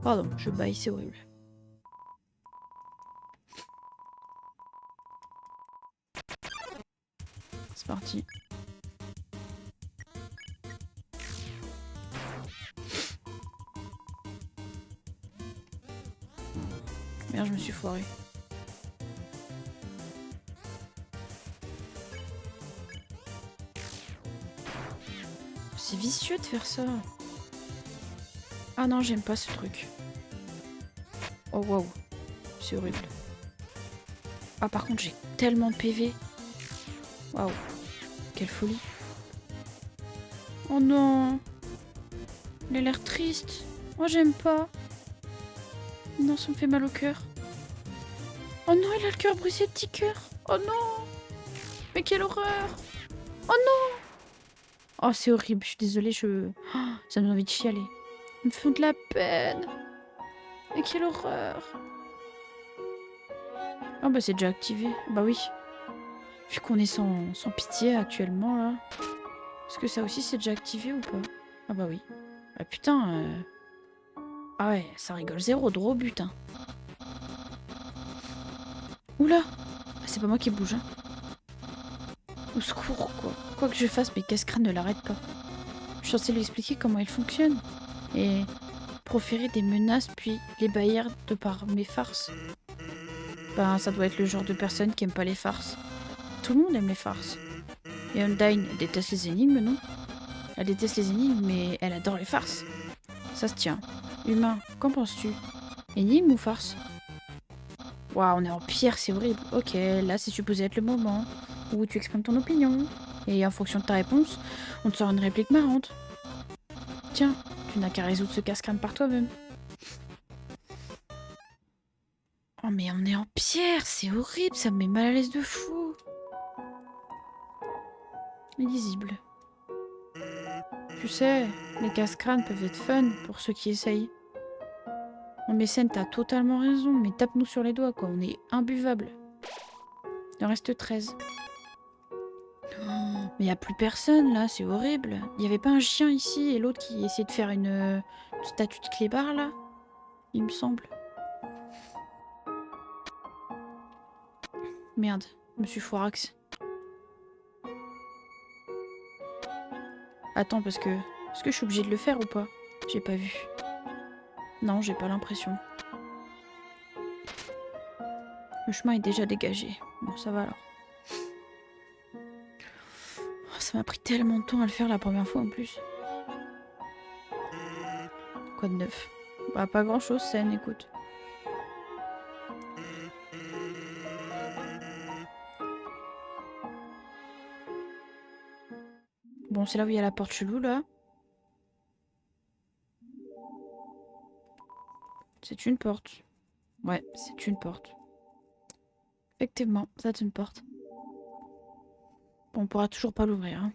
Pardon, je baille, c'est horrible. C'est parti. Merde, je me suis foirée. C'est vicieux de faire ça. Ah non, j'aime pas ce truc. Oh waouh, c'est horrible. Ah par contre, j'ai tellement de PV. Waouh, quelle folie. Oh non, il a l'air triste. Oh, j'aime pas. Non, ça me fait mal au cœur. Oh non, il a le cœur brisé, petit cœur. Oh non, mais quelle horreur. Oh non. Oh, c'est horrible, je suis désolée, oh, ça me donne envie de chialer. Ils me font de la peine. Mais quelle horreur. Ah bah c'est déjà activé. Bah oui. Vu qu'on est sans pitié actuellement là. Est-ce que ça aussi c'est déjà activé ou pas? Ah bah oui. Bah putain. Ah ouais, ça rigole zéro, drôle butin. Oula. Ah, c'est pas moi qui bouge. Hein. Au secours quoi. Quoi que je fasse, mes casse-crânes ne l'arrêtent pas. Je suis censée lui expliquer comment il fonctionne. Et proférer des menaces puis l'ébahir de par mes farces. Ben ça doit être le genre de personne qui aime pas les farces. Tout le monde aime les farces. Et Undyne déteste les énigmes, non? Elle déteste les énigmes, mais elle adore les farces. Ça se tient. Humain, qu'en penses-tu? Énigme ou farce? Waouh, on est en pierre, c'est horrible. Ok, là c'est supposé être le moment où tu exprimes ton opinion. Et en fonction de ta réponse, on te sort une réplique marrante. Tiens, tu n'as qu'à résoudre ce casse-crâne par toi-même. Oh mais on est en pierre, c'est horrible, ça me met mal à l'aise de fou. Illisible. Tu sais, les casse-crânes peuvent être fun pour ceux qui essayent. Non mais Sen, t'as totalement raison, mais tape-nous sur les doigts quoi, on est imbuvable. Il en reste 13. Mais y a plus personne là, c'est horrible. Y avait pas un chien ici et l'autre qui essayait de faire une statue de clébard là? Il me semble. Merde, Monsieur Foirax. Attends, parce que... Est-ce que je suis obligée de le faire ou pas? J'ai pas vu. Non, j'ai pas l'impression. Le chemin est déjà dégagé. Bon, ça va alors. Oh, ça m'a pris tellement de temps à le faire la première fois en plus. Quoi de neuf? Bah, pas grand chose, Sen, écoute. Bon, c'est là où il y a la porte chelou là. C'est une porte. Ouais, c'est une porte. Effectivement, c'est une porte. Bon, on pourra toujours pas l'ouvrir. Hein.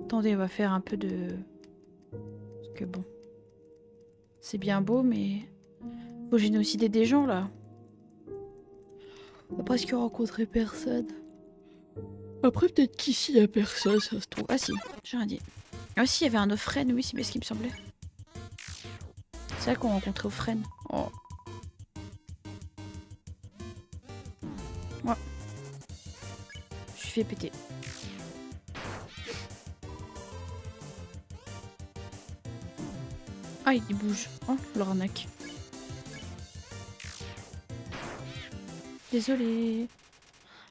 Attendez, on va faire un peu de... Parce que bon... C'est bien beau, mais... Faut génocider des gens, là. On a presque rencontré personne. Après, peut-être qu'ici, il y a personne, ça se trouve. Ah si, j'ai rien dit. Ah si, il y avait un Ophren, oui, c'est bien ce qui me semblait. C'est vrai qu'on rencontrait Ophren. Oh. Ouais. Je me suis fait péter. Ah, il bouge. Oh, l'arnaque. Désolé.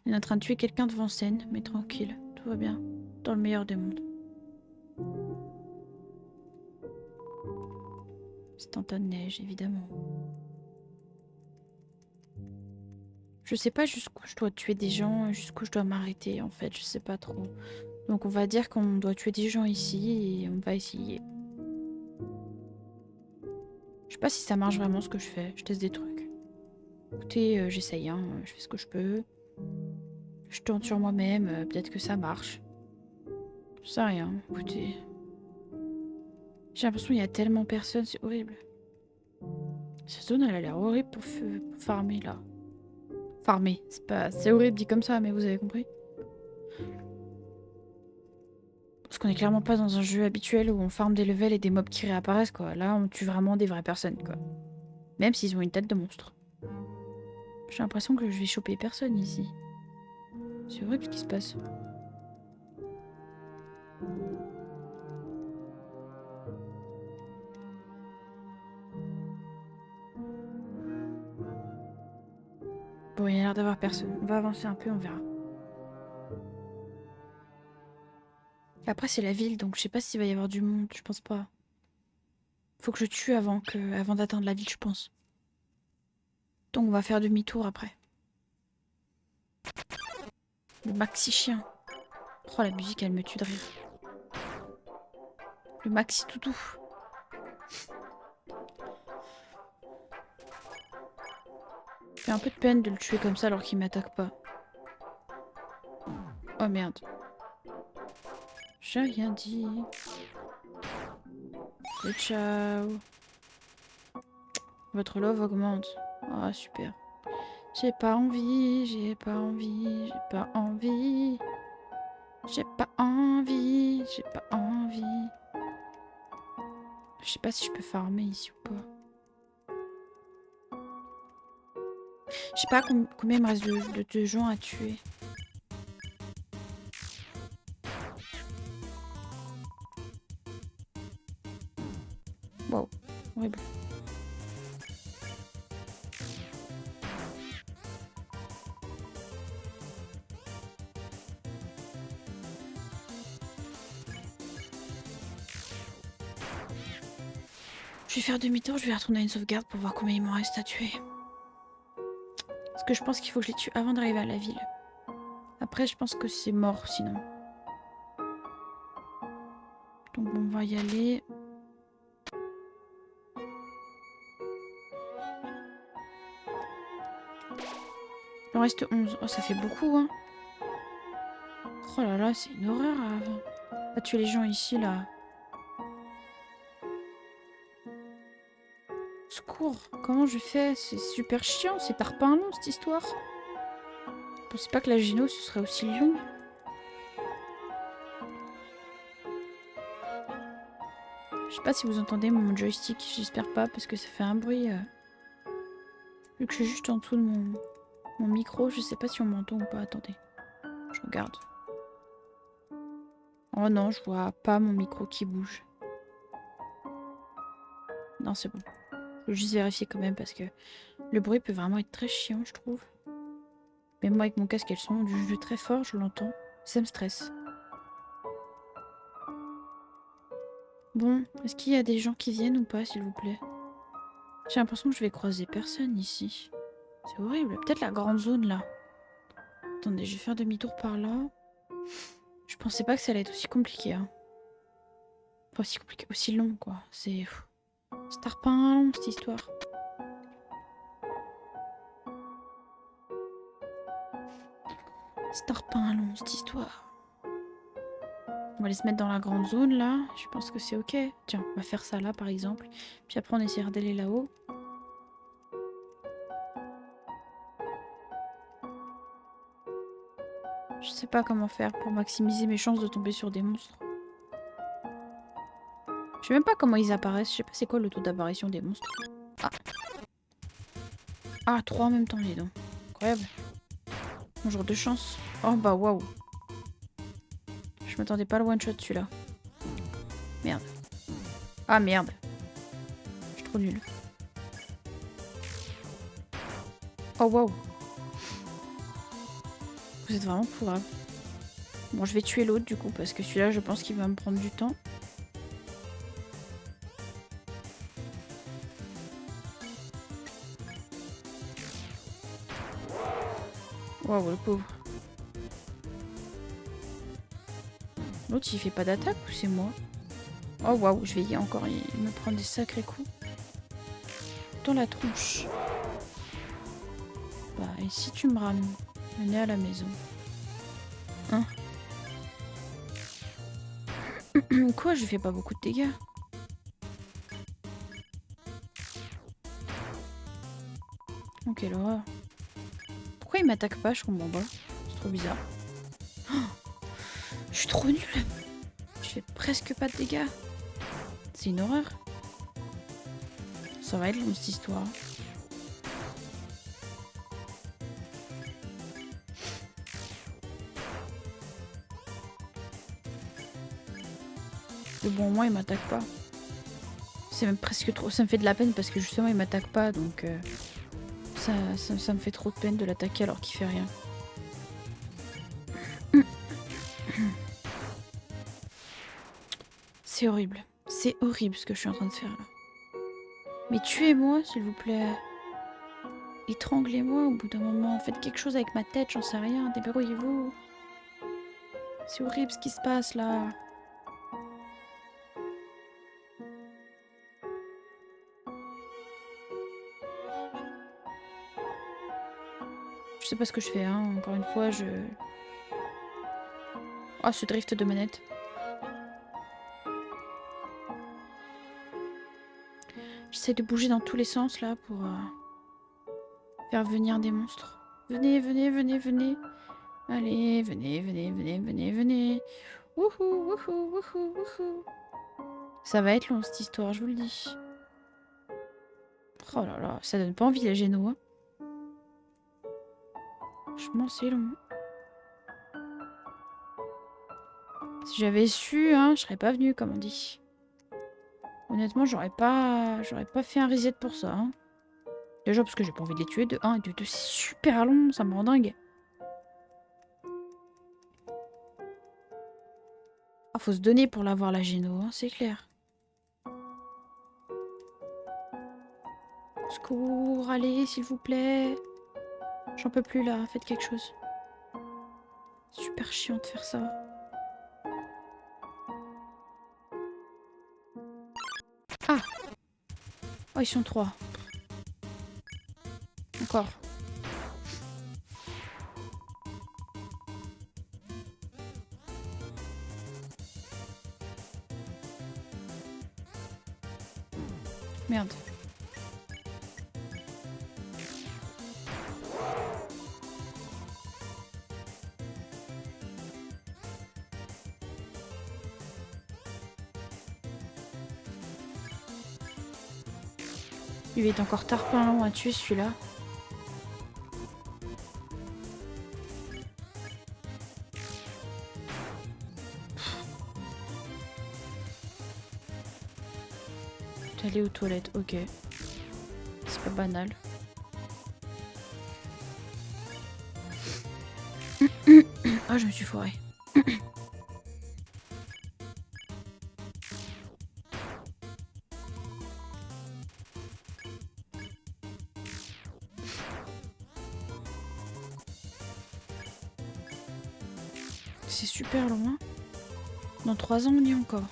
Il est en train de tuer quelqu'un devant scène, mais tranquille. Tout va bien. Dans le meilleur des mondes. C'est un tas de neige, évidemment. Je sais pas jusqu'où je dois tuer des gens, jusqu'où je dois m'arrêter, en fait. Je sais pas trop. Donc on va dire qu'on doit tuer des gens ici, et on va essayer. Je sais pas si ça marche vraiment ce que je fais. Je teste des trucs. Écoutez, j'essaye, hein. Je fais ce que je peux. Je tourne sur moi-même. Peut-être que ça marche. Je sais rien. Écoutez. J'ai l'impression qu'il y a tellement personne. C'est horrible. Cette zone, elle a l'air horrible pour farmer, là. Farmer. C'est horrible dit comme ça, mais vous avez compris. Parce qu'on est clairement pas dans un jeu habituel où on farme des levels et des mobs qui réapparaissent, quoi. Là, on tue vraiment des vraies personnes, quoi. Même s'ils ont une tête de monstre. J'ai l'impression que je vais choper personne ici. C'est horrible ce qui se passe. Bon, il y a l'air d'avoir personne. On va avancer un peu, on verra. Après, c'est la ville, donc je sais pas s'il va y avoir du monde. Je pense pas. Faut que je tue avant d'atteindre la ville, je pense. Donc on va faire demi-tour après. Le maxi chien. Oh, la musique, elle me tue de rire. Le maxi toutou. J'ai un peu de peine de le tuer comme ça alors qu'il m'attaque pas. Oh merde. J'ai rien dit. Et ciao. Votre love augmente. Ah, super. J'ai pas envie, j'ai pas envie, j'ai pas envie. J'ai pas envie, j'ai pas envie. Je sais pas si je peux farmer ici ou pas. Je sais pas combien il me reste de gens à tuer. Wow, horrible. Je vais faire demi-tour, je vais retourner à une sauvegarde pour voir combien il m'en reste à tuer. Parce que je pense qu'il faut que je les tue avant d'arriver à la ville. Après, je pense que c'est mort sinon. Donc on va y aller. Il en reste 11. Oh, ça fait beaucoup, hein. Oh là là, c'est une horreur avant. On va tuer les gens ici, là. Secours, comment je fais? C'est super chiant, c'est tarpin long cette histoire. Je pensais pas que la gyno ce serait aussi long. Je sais pas si vous entendez mon joystick, j'espère pas parce que ça fait un bruit. Vu que je suis juste en dessous de mon micro, je sais pas si on m'entend ou pas. Attendez, je regarde. Oh non, je vois pas mon micro qui bouge. Non, c'est bon. Je veux juste vérifier quand même parce que le bruit peut vraiment être très chiant, je trouve. Même moi avec mon casque et le son du jeu très fort, je l'entends. Ça me stresse. Bon, est-ce qu'il y a des gens qui viennent ou pas, s'il vous plaît? J'ai l'impression que je vais croiser personne ici. C'est horrible. Peut-être la grande zone, là. Attendez, je vais faire demi-tour par là. Je pensais pas que ça allait être aussi compliqué. Hein. Enfin, aussi compliqué, aussi long, quoi. C'est... Starpin long, cette histoire. Starpin long, cette histoire. On va aller se mettre dans la grande zone, là. Je pense que c'est ok. Tiens, on va faire ça là, par exemple. Puis après, on essaiera d'aller là-haut. Je sais pas comment faire pour maximiser mes chances de tomber sur des monstres. Je sais même pas comment ils apparaissent. Je sais pas c'est quoi le taux d'apparition des monstres. Ah. Ah, 3 en même temps, dis donc. Incroyable. Bonjour de chance. Oh bah waouh. Je m'attendais pas à le one shot celui-là. Merde. Ah merde. Je suis trop nulle. Oh waouh. Vous êtes vraiment pourrable. Bon, je vais tuer l'autre du coup parce que celui-là, je pense qu'il va me prendre du temps. Waouh, le pauvre. L'autre, il fait pas d'attaque ou c'est moi? Oh waouh, je vais y encore il me prendre des sacrés coups. Dans la tronche. Bah, et si tu me rames, venez à la maison. Hein? Quoi, je fais pas beaucoup de dégâts. Oh, quelle horreur. Pourquoi il m'attaque pas? Je comprends pas. C'est trop bizarre. Oh, je suis trop nulle. Je fais presque pas de dégâts. C'est une horreur. Ça va être long cette histoire. Le bon, moi, il m'attaque pas. C'est même presque trop. Ça me fait de la peine parce que justement, il m'attaque pas. Donc, ça me fait trop de peine de l'attaquer alors qu'il fait rien. C'est horrible. C'est horrible ce que je suis en train de faire là. Mais tuez-moi, s'il vous plaît. Étranglez-moi au bout d'un moment. Faites quelque chose avec ma tête, j'en sais rien. Débrouillez-vous. C'est horrible ce qui se passe là. Je sais pas ce que je fais, hein. Encore une fois, je... Oh, ce drift de manette. J'essaie de bouger dans tous les sens là pour faire venir des monstres. Venez, venez, venez, venez. Allez, venez, venez, venez, venez, venez. Wouhou, wouhou, wouhou, wouhou. Ça va être long cette histoire, je vous le dis. Oh là là, ça donne pas envie la géno. Hein. Franchement, c'est long. Si j'avais su, hein, je serais pas venue, comme on dit. Honnêtement, j'aurais pas fait un reset pour ça. Hein. Déjà parce que j'ai pas envie de les tuer de 1 et de 2, c'est super long, ça me rend dingue. Ah, faut se donner pour l'avoir la géno, hein, c'est clair. Au secours, allez, s'il vous plaît. J'en peux plus là, faites quelque chose. Super chiant de faire ça. Ah! Oh, ils sont 3. Encore. Merde. Il va être encore tarpin long à tuer celui-là. Aller aux toilettes, ok. C'est pas banal. Ah, je me suis foirée. C'est super loin. Dans 3 ans, on y est encore.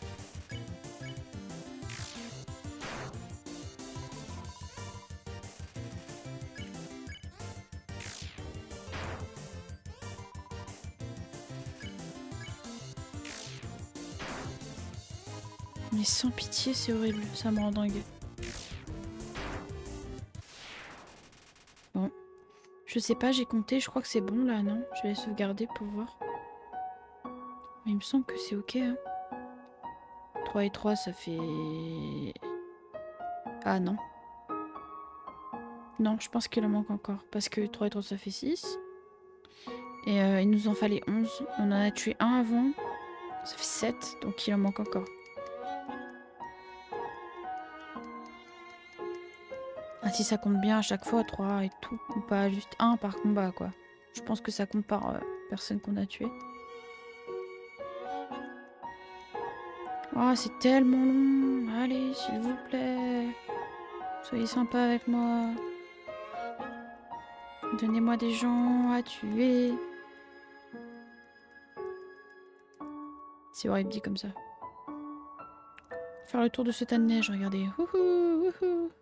Mais sans pitié, c'est horrible. Ça me rend dingue. Bon. Je sais pas, j'ai compté. Je crois que c'est bon là, non? Je vais sauvegarder pour voir. Mais il me semble que c'est ok. Hein. 3 et 3, ça fait... Ah non. Non, je pense qu'il en manque encore. Parce que 3 et 3, ça fait 6. Et il nous en fallait 11. On en a tué un avant. Ça fait 7. Donc il en manque encore. Ah, si ça compte bien à chaque fois, 3 et tout. Ou pas juste 1 par combat, quoi. Je pense que ça compte par personne qu'on a tué. Oh, c'est tellement long. Allez, s'il vous plaît. Soyez sympa avec moi. Donnez-moi des gens à tuer. C'est horrible dit comme ça. Faire le tour de ce tas de neige, regardez. Wouhou, wouhou.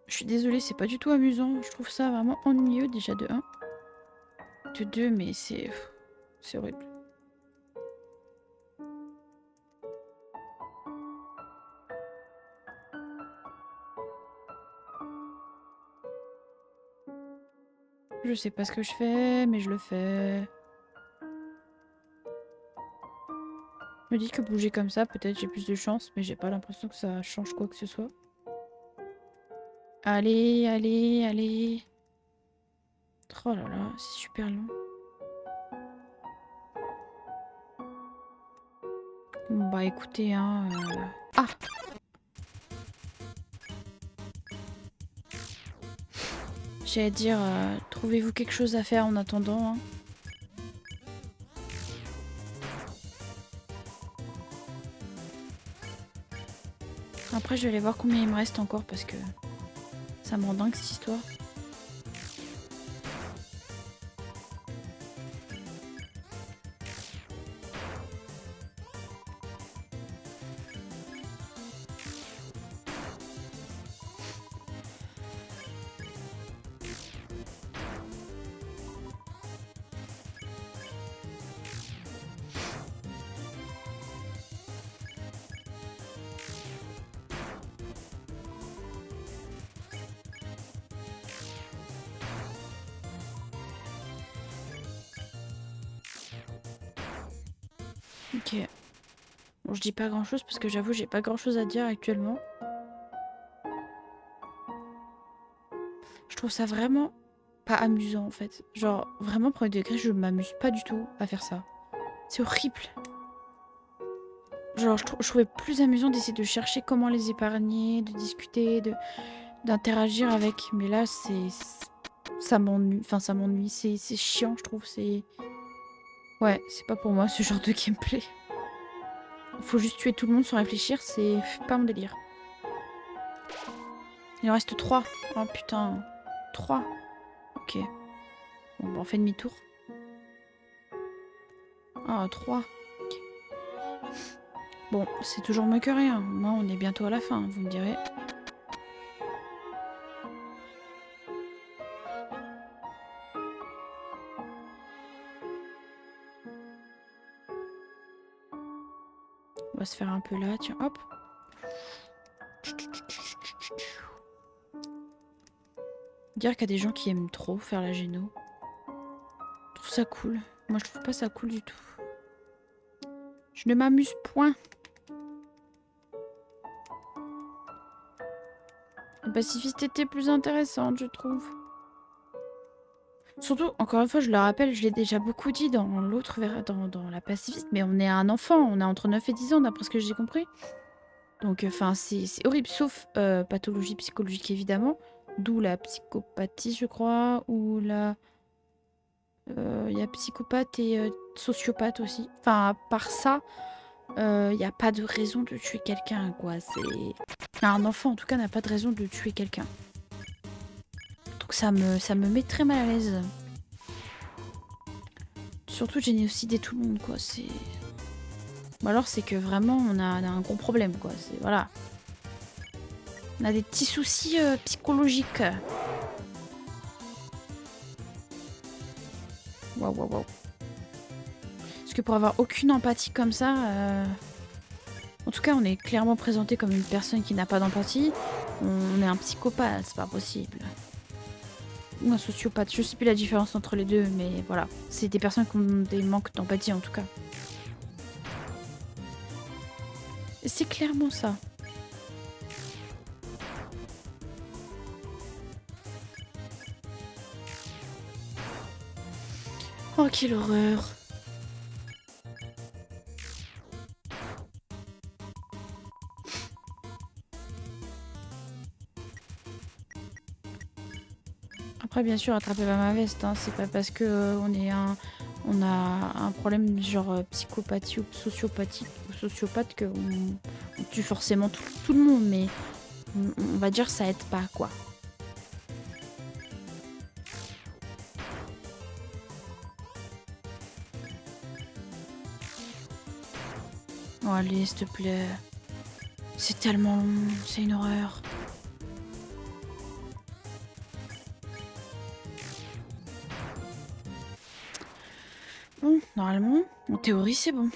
Je suis désolée, c'est pas du tout amusant. Je trouve ça vraiment ennuyeux déjà de 1. De 2, mais c'est horrible. Je sais pas ce que je fais, mais je le fais. Je me dis que bouger comme ça, peut-être j'ai plus de chance, mais j'ai pas l'impression que ça change quoi que ce soit. Allez, allez, allez. Oh là là, c'est super long. Bon bah écoutez, hein... Ah! J'allais dire, trouvez-vous quelque chose à faire en attendant, hein. Après, je vais aller voir combien il me reste encore parce que ça me rend dingue cette histoire. Ok. Bon, je dis pas grand chose parce que j'avoue, j'ai pas grand chose à dire actuellement. Je trouve ça vraiment pas amusant en fait. Genre, vraiment, premier degré, je m'amuse pas du tout à faire ça. C'est horrible. Genre, je trouvais plus amusant d'essayer de chercher comment les épargner, de discuter, d'interagir avec. Mais là, ça m'ennuie. Enfin, ça m'ennuie. C'est chiant, je trouve. Ouais, c'est pas pour moi ce genre de gameplay. Faut juste tuer tout le monde sans réfléchir, c'est pas mon délire. Il en reste 3. Oh putain. 3. Ok. Bon, bah, on fait demi-tour. Ah, 3. Ok. Bon, c'est toujours mieux que rien. Moi, on est bientôt à la fin, vous me direz. On va se faire un peu là, tiens, hop. Dire qu'il y a des gens qui aiment trop faire la géno. Je trouve ça cool. Moi, je trouve pas ça cool du tout. Je ne m'amuse point. La pacifiste était plus intéressante, je trouve. Surtout, encore une fois, je le rappelle, je l'ai déjà beaucoup dit dans l'autre, dans la pacifiste, mais on est un enfant, on a entre 9 et 10 ans, d'après ce que j'ai compris. Donc, enfin, c'est horrible, sauf pathologie psychologique, évidemment. D'où la psychopathie, je crois, ou la... Il y a psychopathe et sociopathe aussi. Enfin, à part ça, il n'y a pas de raison de tuer quelqu'un, quoi. Un enfant, en tout cas, n'a pas de raison de tuer quelqu'un. Donc ça me met très mal à l'aise. Surtout génocider tout le monde, quoi. C'est... Ou alors c'est que vraiment on a un gros problème, quoi. C'est... Voilà. On a des petits soucis psychologiques. Waouh, waouh, waouh. Parce que pour avoir aucune empathie comme ça... En tout cas, on est clairement présenté comme une personne qui n'a pas d'empathie. On est un psychopathe, c'est pas possible. Ou un sociopathe, je sais plus la différence entre les deux, mais voilà. C'est des personnes qui ont des manques d'empathie en tout cas. Et c'est clairement ça. Oh, quelle horreur. Après, bien sûr, attrapez pas ma veste, hein. C'est pas parce que on a un problème genre psychopathie ou sociopathie ou sociopathe que on tue forcément tout le monde, mais on va dire ça aide pas, quoi. Oh, allez, s'il te plaît. C'est tellement long, c'est une horreur. Bon, normalement, en théorie, c'est bon.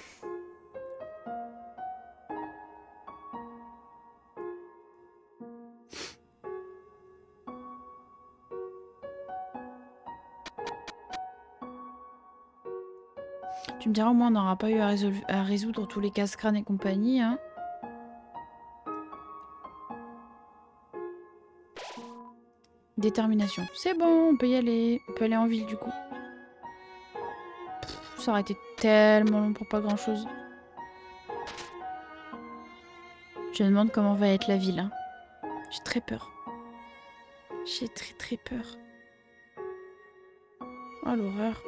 Tu me diras, au moins, on n'aura pas eu à résoudre tous les casse-crânes et compagnie, hein. Détermination. C'est bon, on peut y aller. On peut aller en ville, du coup. Ça aurait été tellement long pour pas grand-chose. Je me demande comment va être la ville, hein. J'ai très peur. J'ai très peur. Oh, l'horreur.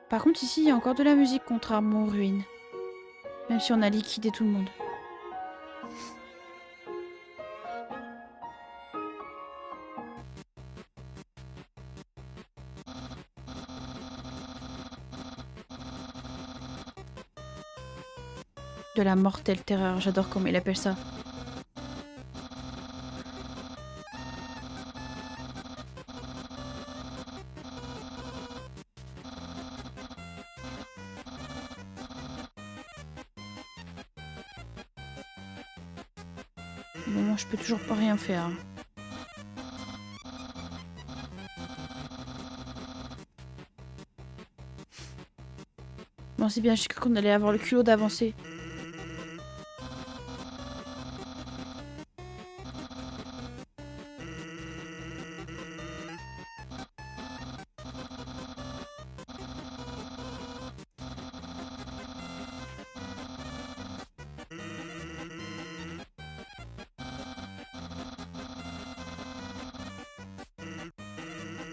Par contre, ici, il y a encore de la musique, contrairement aux ruines. Même si on a liquidé tout le monde. De la mortelle terreur, j'adore comment il appelle ça. Bon, moi, je peux toujours pas rien faire. Bon, c'est bien, j'ai cru qu'on allait avoir le culot d'avancer.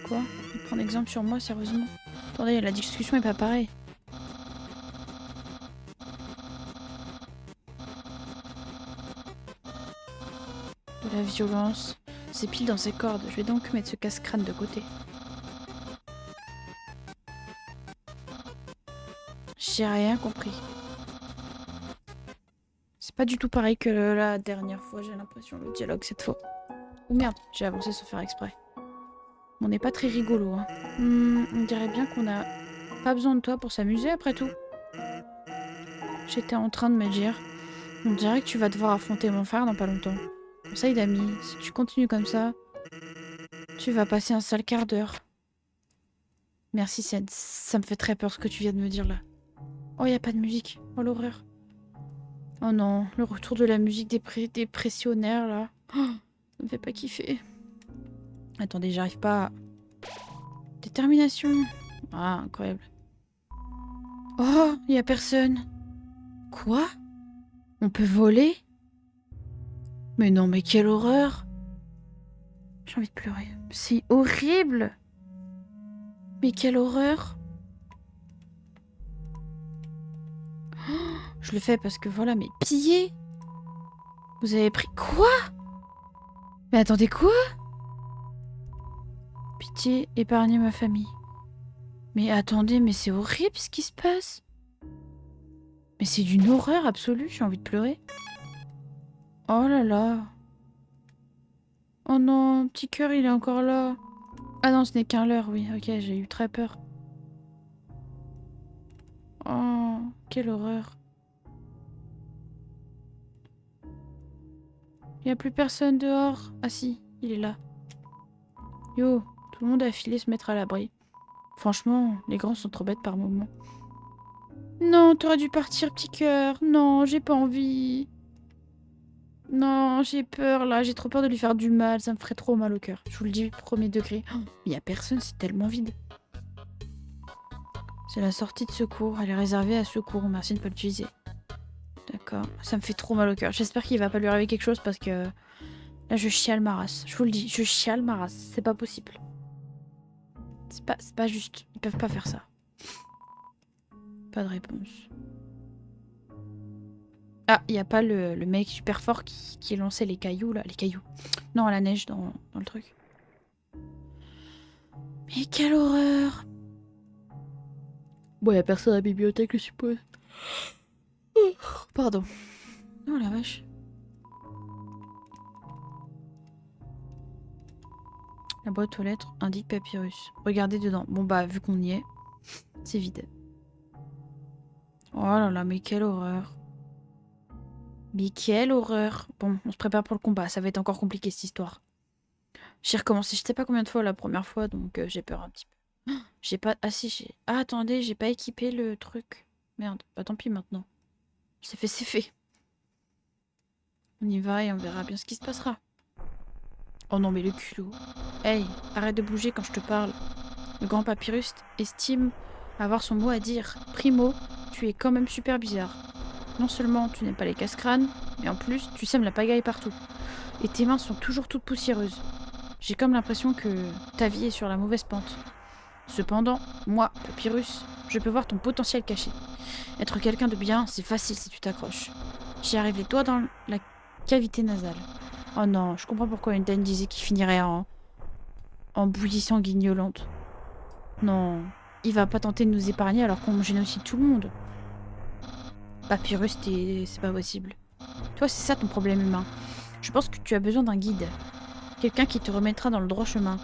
Quoi? Il prend exemple sur moi, sérieusement? Attendez, la discussion est pas pareille. De la violence. C'est pile dans ses cordes. Je vais donc mettre ce casse-crâne de côté. J'ai rien compris. C'est pas du tout pareil que la dernière fois, j'ai l'impression, le dialogue cette fois. Oh merde, j'ai avancé sans faire exprès. On n'est pas très rigolo, hein. On dirait bien qu'on a pas besoin de toi pour s'amuser après tout. J'étais en train de me dire, on dirait que tu vas devoir affronter mon frère dans pas longtemps. Conseil d'amis, si tu continues comme ça, tu vas passer un sale quart d'heure. Merci Sed, ça me fait très peur ce que tu viens de me dire là. Oh, y a pas de musique. Oh, l'horreur. Oh non, le retour de la musique dépressionnaire là. Oh, ça me fait pas kiffer. Attendez, j'arrive pas à... Détermination. Ah, incroyable. Oh, y a personne. Quoi? On peut voler? Mais non, mais quelle horreur! J'ai envie de pleurer. C'est horrible! Mais quelle horreur! Oh, je le fais parce que voilà, mais piller! Vous avez pris quoi? Mais attendez, quoi? Pitié, épargnez ma famille. Mais attendez, mais c'est horrible ce qui se passe. Mais c'est d'une horreur absolue, j'ai envie de pleurer. Oh là là. Oh non, petit cœur, il est encore là. Ah non, ce n'est qu'un leurre, oui. Ok, j'ai eu très peur. Oh, quelle horreur. Il n'y a plus personne dehors. Ah si, il est là. Yo, tout le monde a filé se mettre à l'abri. Franchement, les grands sont trop bêtes par moments. Non, t'aurais dû partir, petit cœur. Non, j'ai pas envie. Non, j'ai peur là. J'ai trop peur de lui faire du mal. Ça me ferait trop mal au cœur. Je vous le dis, premier degré. Oh, il y a personne, c'est tellement vide. C'est la sortie de secours. Elle est réservée à secours. Merci de ne pas l'utiliser. D'accord. Ça me fait trop mal au cœur. J'espère qu'il va pas lui arriver quelque chose parce que là, je chiale ma race. Je vous le dis, je chiale ma race. C'est pas possible. C'est pas juste. Ils peuvent pas faire ça. Pas de réponse. Ah, il n'y a pas le mec super fort qui lançait les cailloux, là. Les cailloux. Non, la neige dans le truc. Mais quelle horreur! Bon, il n'y a personne à la bibliothèque, je suppose. Pardon. Oh la vache. La boîte aux lettres indique papyrus. Regardez dedans. Bon bah, vu qu'on y est, c'est vide. Oh là là, mais quelle horreur. Mais quelle horreur. Bon, on se prépare pour le combat. Ça va être encore compliqué, cette histoire. J'ai recommencé je sais pas combien de fois la première fois, donc j'ai peur un petit peu. J'ai pas... Ah si, j'ai... Ah attendez, j'ai pas équipé le truc. Merde, bah tant pis maintenant. C'est fait, c'est fait. On y va et on verra bien ce qui se passera. Oh non, mais le culot. Hey, arrête de bouger quand je te parle. Le grand papyrus estime avoir son mot à dire. Primo, tu es quand même super bizarre. Non seulement tu n'aimes pas les casse-crânes, mais en plus tu sèmes la pagaille partout. Et tes mains sont toujours toutes poussiéreuses. J'ai comme l'impression que ta vie est sur la mauvaise pente. Cependant, moi, Papyrus, je peux voir ton potentiel caché. Être quelqu'un de bien, c'est facile si tu t'accroches. J'y arrive les doigts dans la cavité nasale. Oh non, je comprends pourquoi une dame disait qu'il finirait en bouillissant guignolante. Non, il va pas tenter de nous épargner alors qu'on génocide tout le monde. Papyrus, c'est pas possible. Toi, c'est ça ton problème humain. Je pense que tu as besoin d'un guide. Quelqu'un qui te remettra dans le droit chemin.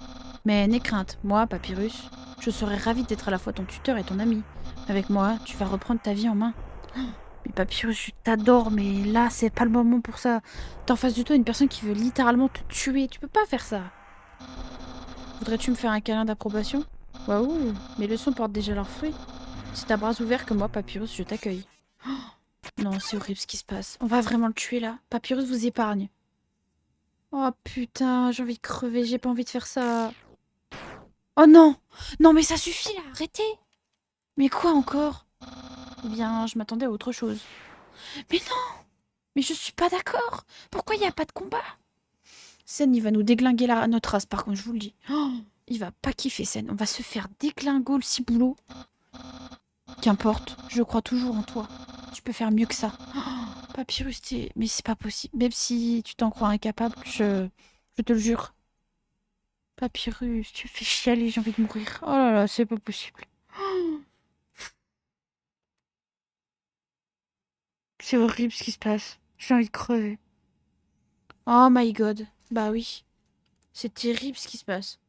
Mais n'aie crainte, moi, Papyrus, je serais ravie d'être à la fois ton tuteur et ton ami. Avec moi, tu vas reprendre ta vie en main. Mais Papyrus, je t'adore, mais là, c'est pas le moment pour ça. T'es en face de toi une personne qui veut littéralement te tuer. Tu peux pas faire ça. Voudrais-tu me faire un câlin d'approbation? Waouh, mes leçons portent déjà leurs fruits. C'est à bras ouverts que moi, Papyrus, je t'accueille. Non, c'est horrible ce qui se passe. On va vraiment le tuer là. Papyrus vous épargne. Oh putain, j'ai envie de crever, j'ai pas envie de faire ça. Oh non! Non mais ça suffit là, arrêtez! Mais quoi encore? Eh bien, je m'attendais à autre chose. Mais non! Mais je suis pas d'accord! Pourquoi il n'y a pas de combat? Sen, il va nous déglinguer notre race, par contre, je vous le dis. Oh, il va pas kiffer, Sen. On va se faire déglingo le ciboulot. Qu'importe, je crois toujours en toi. Tu peux faire mieux que ça. Oh, Papyrus, mais c'est pas possible. Même si tu t'en crois incapable, je te le jure. Papyrus, tu fais chialer, j'ai envie de mourir. Oh là là, c'est pas possible. Oh, c'est horrible ce qui se passe. J'ai envie de crever. Oh my god. Bah oui. C'est terrible ce qui se passe.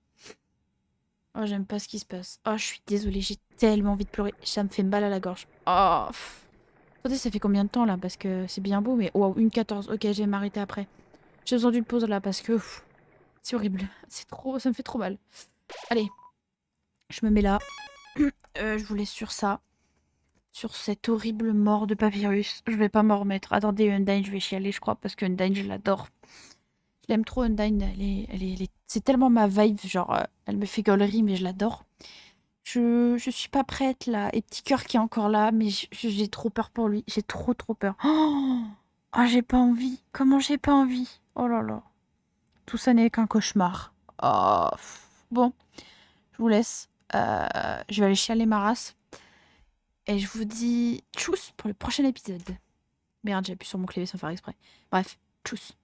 Oh, j'aime pas ce qui se passe. Oh, je suis désolée, j'ai tellement envie de pleurer. Ça me fait mal à la gorge. Oh. Attendez, ça fait combien de temps là? Parce que c'est bien beau, mais... Oh, 1h14. Ok, je vais m'arrêter après. J'ai besoin d'une pause là parce que... c'est horrible. C'est trop... Ça me fait trop mal. Allez. Je me mets là. Je vous laisse sur ça. Sur cette horrible mort de Papyrus. Je vais pas m'en remettre. Attendez, Undyne, je vais chialer, je crois, parce que Undyne, je l'adore. Je l'aime trop, Undyne. C'est tellement ma vibe, genre, elle me fait gaulerie, mais je l'adore. Je suis pas prête, là. Et petit cœur qui est encore là, mais j'ai trop peur pour lui. J'ai trop, trop peur. Oh, oh, j'ai pas envie. Comment j'ai pas envie? Oh là là. Tout ça n'est qu'un cauchemar. Oh. Bon, je vous laisse. Je vais aller chialer ma race. Et je vous dis tchuss pour le prochain épisode. Merde, j'ai appuyé sur mon clavier sans faire exprès. Bref, tchuss.